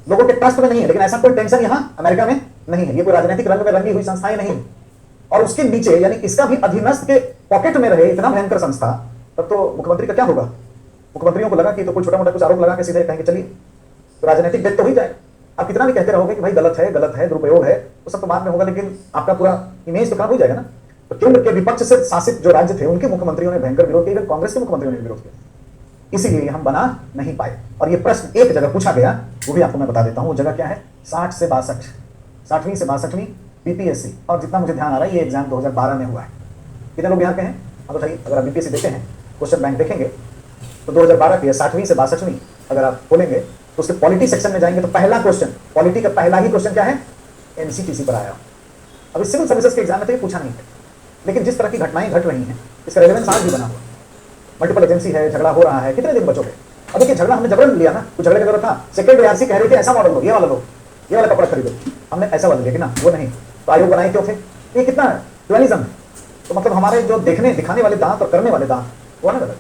लोगों के ट्रस्ट में नहीं है, लेकिन ऐसा कोई टेंशन यहाँ अमेरिका में नहीं है। ये कोई राजनीतिक रंग में रंगी हुई संस्थाएं नहीं है। और उसके नीचे यानी इसका भी अधीनस्थ के पॉकेट में रहे इतना भयंकर संस्था, तब तो मुख्यमंत्री का क्या होगा? मुख्यमंत्रियों को लगा कि तो कोई छोटा मोटा कुछ आरोप लगा के सीधे कहेंगे चलिए, तो राजनीतिक डेथ तो हो ही जाएगा। आप कितना भी कहते रहोगे कि भाई गलत है, दुरुपयोग है, वो सब तो बाद में होगा, लेकिन आपका पूरा इमेज तो खराब हो जाएगा ना। तो केंद्र के विपक्ष से शासित जो राज्य थे उनके मुख्यमंत्रियों ने भयंकर विरोध किया, कांग्रेस के मुख्यमंत्रियों ने विरोध किया, इसीलिए हम बना नहीं पाए। और ये प्रश्न एक जगह पूछा गया, वो भी आपको मैं बता देता हूं, वो जगह क्या है? 60 से 62, 60वीं से 62वीं बीपीएससी। और जितना मुझे ध्यान आ रहा है ये एग्जाम 2012 में हुआ है। कितने लोग यहाँ के हैं? अब बताइए, अगर आप बीपीएससी देखे हैं, क्वेश्चन बैंक देखेंगे तो 2012 की 60वीं से 62वीं अगर आप खोलेंगे तो उसके पॉलिटी सेक्शन में जाएंगे तो पहला क्वेश्चन, पॉलिटी का पहला ही क्वेश्चन क्या है? एनसीटीसी पर आया। अभी सिविल सर्विसेज के एग्जाम में तो ये पूछा नहीं है, लेकिन जिस तरह की घटनाएं घट रही हैं इसका रेलेवेंस आज भी बना हुआ। मल्टीपल एजेंसी है, झगड़ा हो रहा है, कितने दिन बचोगे? अब देखिए, झगड़ा हमने जबरन लिया ना, कुछ झगड़े का जरूरत था। सेक्रेटरी आरसी कह रहे थे ऐसा मॉडल लो, ये वाला लो, ये वाला कपड़ा खरीदो, हमने ऐसा वाला लिया ना, वो नहीं। तो आयोग बनाए क्यों थे? ये कितना ड्युअलिज्म है। तो मतलब हमारे जो देखने दिखाने वाले दांत और करने वाले दांत वो अलग अलग।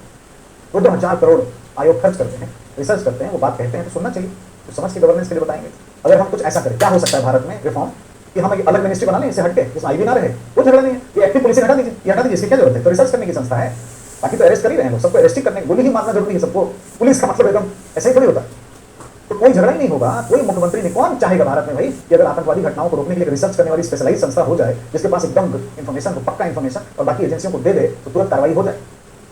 2-2 हजार करोड़ आयोग खर्च करते हैं, रिसर्च करते हैं, वो बात कहते हैं तो सुनना चाहिए, तो समझ के गवर्नेंस के लिए बताएंगे। अगर हम कुछ ऐसा करें, क्या हो सकता है भारत में रिफॉर्म, कि हम एक अलग मिनिस्ट्री बना लें इससे हटके, जिसमें आईबी ना रहे, वो झगड़ा नहीं है। ये एक्टिव पुलिस हटा दीजिए, ये हटा दीजिए, इसकी क्या जरूरत है? तो रिसर्च करने की संस्था है, बाकी तो अरेस्ट कर ही रहे हैं लोग, सबको अरेस्ट करने गोली ही मारना जरूरी है सबको। पुलिस का मतलब एकदम ऐसे ही थोड़ी होता। तो कोई झगड़ा ही नहीं होगा, कोई मुख्यमंत्री नहीं। कौन चाहेगा भारत में भाई कि अगर आतंकवादी घटनाओं को रोकने के लिए रिसर्च करने वाली स्पेशलाइज संस्था हो जाए, जिसके पास एकदम इन्फॉर्मेशन हो, पक्का इन्फॉर्मेशन, और बाकी एजेंसियों को दे दे तो तुरंत कार्रवाई हो जाए।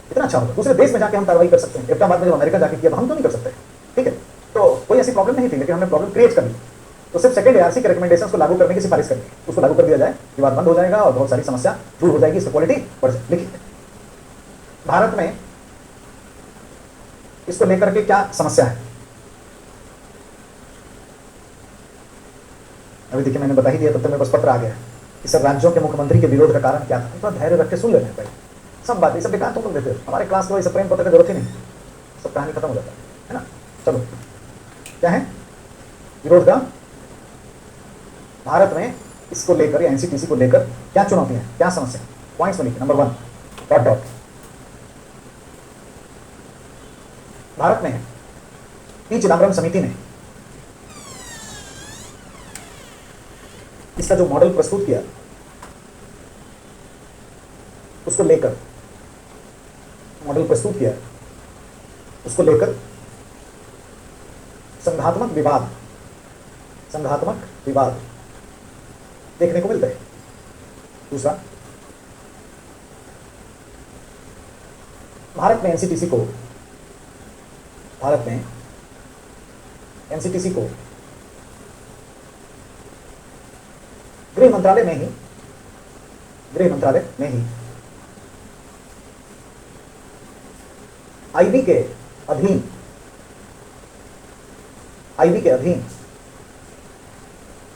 कितना अच्छा होगा। दूसरे देश में जाके हम कार्रवाई कर सकते हैं। इस्लामाबाद में जब अमेरिका जाके किया, हम तो नहीं कर सकते, ठीक है? तो कोई ऐसी प्रॉब्लम नहीं थी, लेकिन हमने प्रॉब्लम क्रिएट कर ली। तो सिर्फ सेकंड एआरसी के रिकमेंडेशंस को लागू करने की सिफारिश करनी है, उसको लागू कर दिया जाए, विवाद बंद हो जाएगा और बहुत सारी समस्या दूर हो जाएगी, इसकी क्वालिटी बढ़ जाएगी। देखिए, भारत में इसको लेकर के क्या समस्या है? अभी देखिए, मैंने बता ही दिया, तब तक मेरे पास पत्र आ गया कि सब राज्यों के मुख्यमंत्री के विरोध का कारण क्या था। थोड़ा धैर्य रख के सुन लेते हैं भाई, सब बात ये सब बेकार तुम लोग देते हो। हमारे क्लास में सब प्रेम पत्र की जरूरत ही नहीं, सब कहानी खत्म हो जाता है ना। चलो, क्या है विरोध का? भारत में इसको लेकर या एनसीटीसी को लेकर क्या चुनौतियां, क्या समस्या? पॉइंट्स में लिखिए। Number 1, dot dot. भारत में पी चिदम्बरम समिति ने इसका जो मॉडल प्रस्तुत किया, उसको लेकर मॉडल प्रस्तुत किया, उसको लेकर संघात्मक विवाद देखने को मिलता है। दूसरा, भारत में एनसीटीसी को गृह मंत्रालय में ही आईबी के अधीन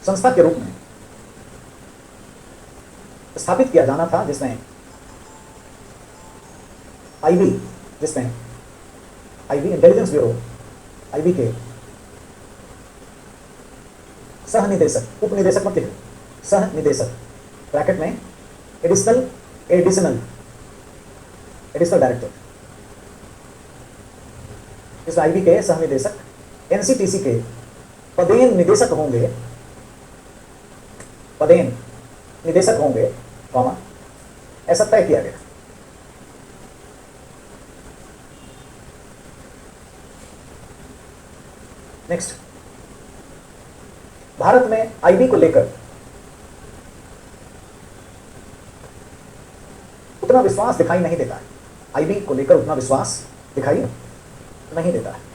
संस्था के रूप में स्थापित किया जाना था, जिसमें आईबी इंटेलिजेंस ब्यूरो, आईबी के सहनिदेशक, उपनिदेशक मत लिखो, सहनिदेशक, ब्रैकेट में एडिशनल डायरेक्टर, इस आईबी के सहनिदेशक एनसीटीसी के पदेन निदेशक होंगे, कॉमा, ऐसा तय किया गया। नेक्स्ट, भारत में आईबी को लेकर उतना विश्वास दिखाई नहीं देता है। आईबी को लेकर उतना विश्वास दिखाई नहीं देता है।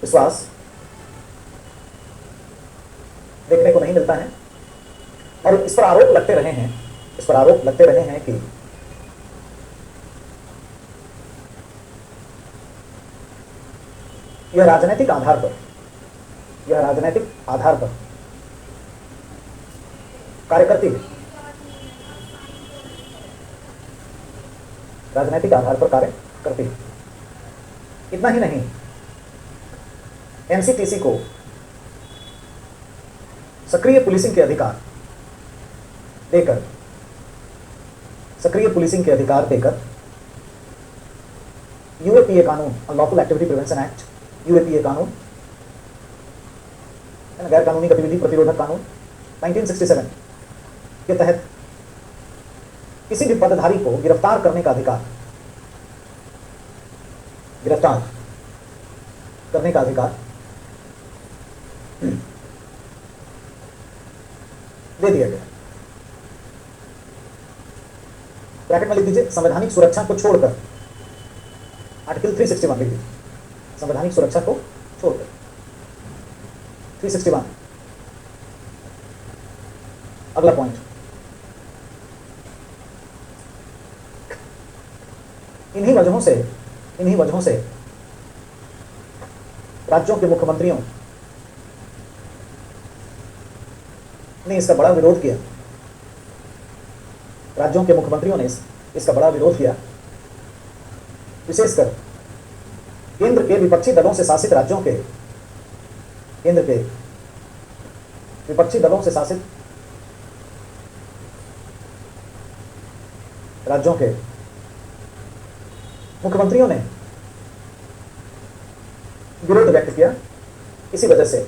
विश्वास देखने को नहीं मिलता है, और इस पर आरोप लगते रहे हैं कि यह राजनीतिक आधार पर, यह राजनीतिक आधार पर कार्य करती है, राजनीतिक आधार पर कार्य करती है। इतना ही नहीं, एनसीटीसी को सक्रिय पुलिसिंग के अधिकार देकर, सक्रिय पुलिसिंग के अधिकार देकर यूएपीए कानून, unlawful activity prevention act, UAPA कानून, गैर कानूनी गतिविधि प्रतिरोधक कानून 1967 के तहत किसी भी पदधारी को गिरफ्तार करने का अधिकार, गिरफ्तार करने का अधिकार दे दिया गया। ब्रैकेट में लिख दीजिए, संवैधानिक सुरक्षा को छोड़कर, आर्टिकल 361 लिख दीजिए, संवैधानिक सुरक्षा को छोड़कर 361। अगला पॉइंट, इन्हीं वजहों से राज्यों के मुख्यमंत्रियों ने इसका बड़ा विरोध किया, राज्यों के मुख्यमंत्रियों ने इसका बड़ा विरोध किया, विशेषकर केंद्र के विपक्षी दलों से शासित राज्यों के, केंद्र के विपक्षी दलों से शासित राज्यों के मुख्यमंत्रियों ने विरोध व्यक्त किया। इसी वजह से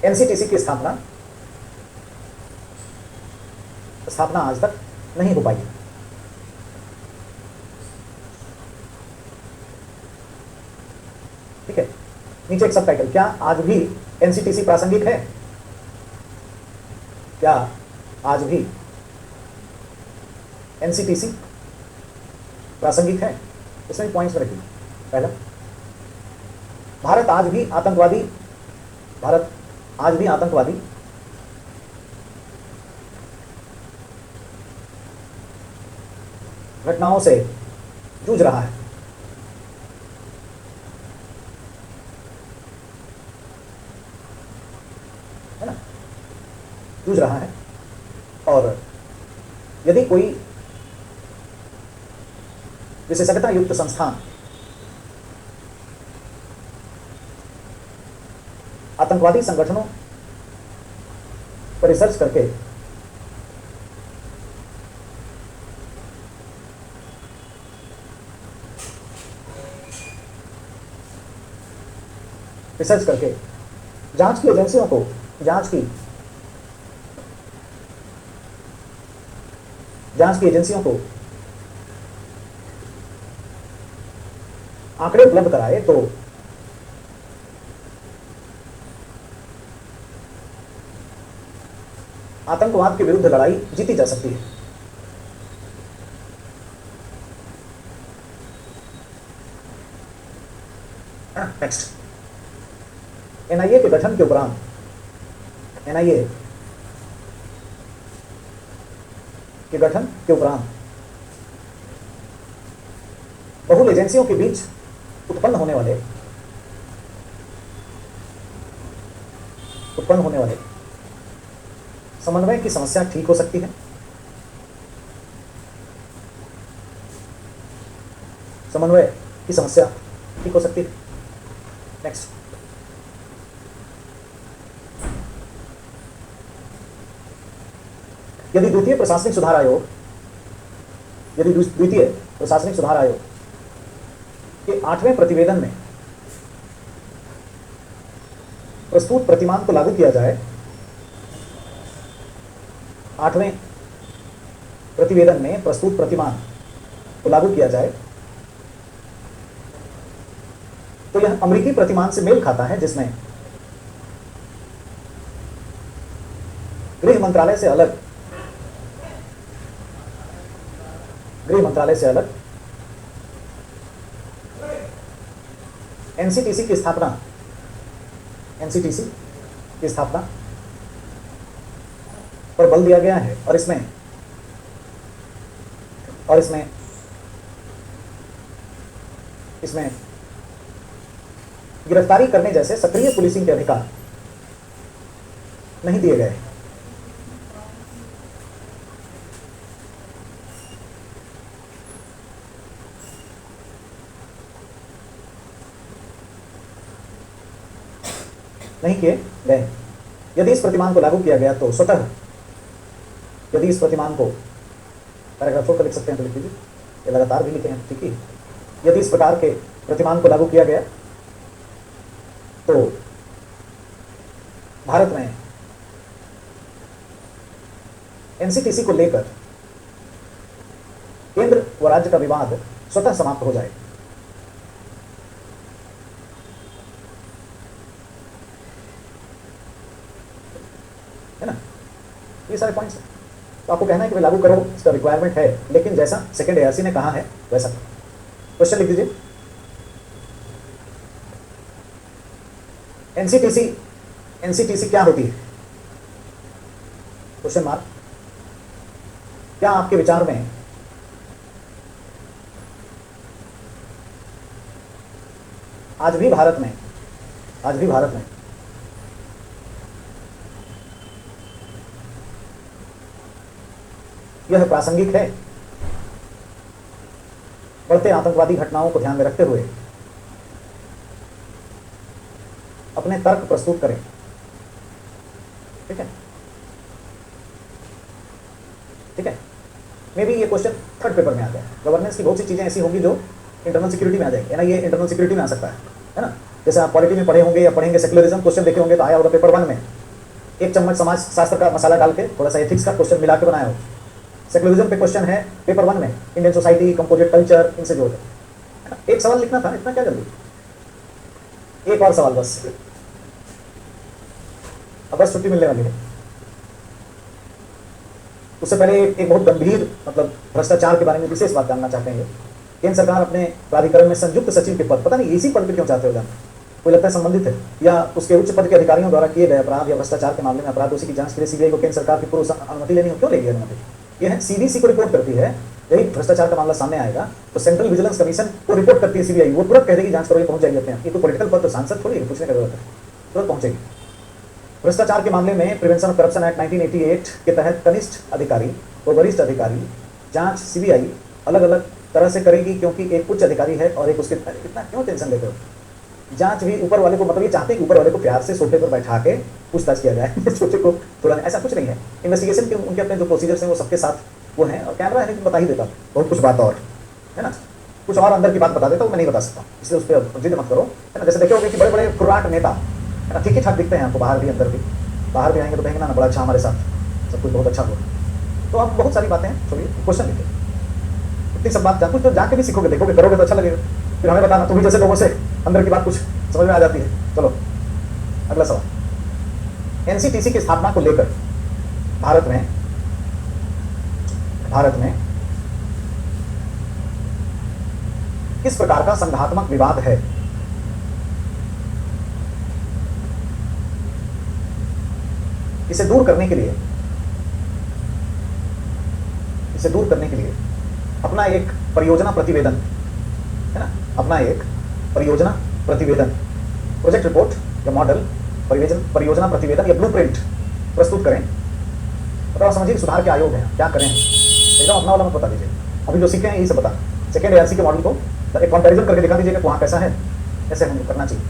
एनसीटीसी की स्थापना आज तक नहीं हो पाई। ठीक है, नीचे एक सब टाइटल, क्या आज भी एनसीटीसी प्रासंगिक है? क्या आज भी एनसीटीसी प्रासंगिक है? इसमें पॉइंट्स में रखिए। पहला, भारत आज भी आतंकवादी घटनाओं से जूझ रहा है। ना, जूझ रहा है, और यदि कोई विशेषज्ञता युक्त संस्थान आतंकवादी संगठनों पर रिसर्च करके जांच की एजेंसियों को, जांच की एजेंसियों को आंकड़े उपलब्ध कराए तो आतंकवाद के विरुद्ध लड़ाई जीती जा सकती है। नेक्स्ट, एनआईए के गठन के उपरांत, एनआईए के गठन के उपरांत बहुल एजेंसियों के बीच उत्पन्न होने वाले समन्वय की समस्या ठीक हो सकती है। समन्वय की समस्या ठीक हो सकती है। नेक्स्ट, यदि द्वितीय प्रशासनिक सुधार आयोग के 8वें प्रतिवेदन में प्रस्तुत प्रतिमान को लागू किया जाए, 8वें प्रतिवेदन में प्रस्तुत प्रतिमान को लागू किया जाए, तो यह अमेरिकी प्रतिमान से मेल खाता है, जिसमें गृह मंत्रालय से अलग एनसीटीसी की स्थापना पर बल दिया गया है, और इसमें इसमें गिरफ्तारी करने जैसे सक्रिय पुलिसिंग के अधिकार नहीं दिए गए। नहीं किए गए। यदि इस प्रतिमान को लागू किया गया तो स्वतः, यदि इस प्रतिमान को, पैराग्राफ 4 का लिख सकते हैं तो लिख लीजिए, ये लगातार भी लिखे हैं, ठीक है। यदि इस प्रकार के प्रतिमान को लागू किया गया तो भारत में एनसीटीसी को लेकर केंद्र व राज्य का विवाद स्वतः समाप्त हो जाए। है ना, ये सारे पॉइंट्स हैं। तो आपको कहना है कि भाई लागू करो, इसका रिक्वायरमेंट है, लेकिन जैसा सेकेंड एआरसी ने कहा है वैसा। क्वेश्चन लिख दीजिए। एनसीटीसी, एनसीटीसी क्या होती है? Question mark. क्या आपके विचार में आज भी भारत में यह प्रासंगिक है? बढ़ते आतंकवादी घटनाओं को ध्यान में रखते हुए अपने तर्क प्रस्तुत करें। ठीक है, ठीक है। मे भी ये क्वेश्चन थर्ड पेपर में आ जाए। गवर्नेंस की बहुत सी चीजें ऐसी होंगी जो इंटरनल सिक्योरिटी में आ जाएगी, है ना। ये इंटरनल सिक्योरिटी में आ सकता है ना। जैसे आप पॉलिटी में पढ़े होंगे या पढ़ेंगे, सेक्युलरिज्म क्वेश्चन देखे होंगे तो आया होगा पेपर 1 में, 1 चम्मच समाज शास्त्र का मसाला डाल के थोड़ा सा एथिक्स का क्वेश्चन मिला के बनाया हो। सेक्युलरिज्म पे क्वेश्चन है पेपर 1 में, इंडियन सोसाइटी, कंपोजिट कल्चर, इनसे जोड़ के 1 सवाल लिखना था, इतना क्या जल्दी, 1 और सवाल बस, अब बस छुट्टी मिलने वाली है। उससे पहले एक बहुत गंभीर, मतलब भ्रष्टाचार के बारे में विशेष बात जानना चाहते हैं। केंद्र सरकार अपने प्राधिकरण में संयुक्त सचिव के पद, पता नहीं इसी पद पे क्यों चाहते हो जाना, कोई लगता है संबंधित है, या उसके उच्च पद के अधिकारियों द्वारा किए गए अपराध या भ्रष्टाचार के मामले में अपराध दोषी की जांच के लिए सीबीआई को केंद्र सरकार की पूर्व अनुमति लेनी हो। क्यों लेगी अनुमति? यह सीबीसी को रिपोर्ट करती है। यही भ्रष्टाचार का मामला सामने आएगा तो सेंट्रल विजिलेंस कमीशन को रिपोर्ट करती है सीबीआई, वो तुरंत कह देगी जांच करो, ये पहुंच जाएगी अपने आप। ये तो पॉलिटिकल पद, तो सांसद थोड़ी पूछने का जरूरत है, तुरंत पहुंचेगी। भ्रष्टाचार के मामले में प्रिवेंशन ऑफ करप्शन एक्ट 1988 के तहत कनिष्ठ अधिकारी और वरिष्ठ अधिकारी जांच सीबीआई अलग अलग तरह से करेगी, क्योंकि एक उच्च अधिकारी है और एक उसके, इतना क्यों टेंशन लेते हो? जांच भी ऊपर वाले को, मतलब ये चाहते हैं कि ऊपर वाले को प्यार से सोफे पर बैठा के पूछताछ किया जाए छोटे को थोड़ा, ऐसा कुछ नहीं है। इन्वेस्टिगेशन के उनके अपने जो प्रोसीजर्स हैं वो सबके साथ वो हैं, और कैमरा है बता ही देता बहुत कुछ बात, और है ना, कुछ और अंदर की बात बता देता हूँ, मैं नहीं बता सकता, इसलिए उस पर जिद मत करो, है ना। जैसे देखे होगे कि बड़े बड़े खुराट नेता, है ना, ठीक ही ठाक दिखते हैं आपको, बाहर भी अंदर भी, बाहर भी आएंगे तो कहेंगे ना बड़ा अच्छा हमारे साथ, सब कुछ बहुत अच्छा हो। तो आप बहुत सारी बातें हैं, छोड़िए, क्वेश्चन लिखे, इतनी सब बात कुछ तो जाके भी सीखोगे, देखोगे, करोगे तो अच्छा लगेगा, फिर हमें बताना। तुम्हें जैसे लोगों से अंदर की बात कुछ समझ में आ जाती है। चलो अगला सवाल। एनसीटीसी की स्थापना को लेकर भारत में किस प्रकार का संघात्मक विवाद है? इसे दूर करने के लिए अपना एक परियोजना प्रतिवेदन, है ना, अपना एक परियोजना प्रतिवेदन, प्रोजेक्ट रिपोर्ट या मॉडल परियोजना प्रतिवेदन या ब्लूप्रिंट प्रस्तुत करें। बताओ, समझिए सुधार के आयोग है, क्या करें? एकदम अपना वाला मत बता दीजिए, अभी जो सीखे हैं यही सब बता। सेकेंड एआरसी के मॉडल को एक कंपैरिजन करके दिखा दीजिए कि वहाँ कैसा है, ऐसे हमको करना चाहिए।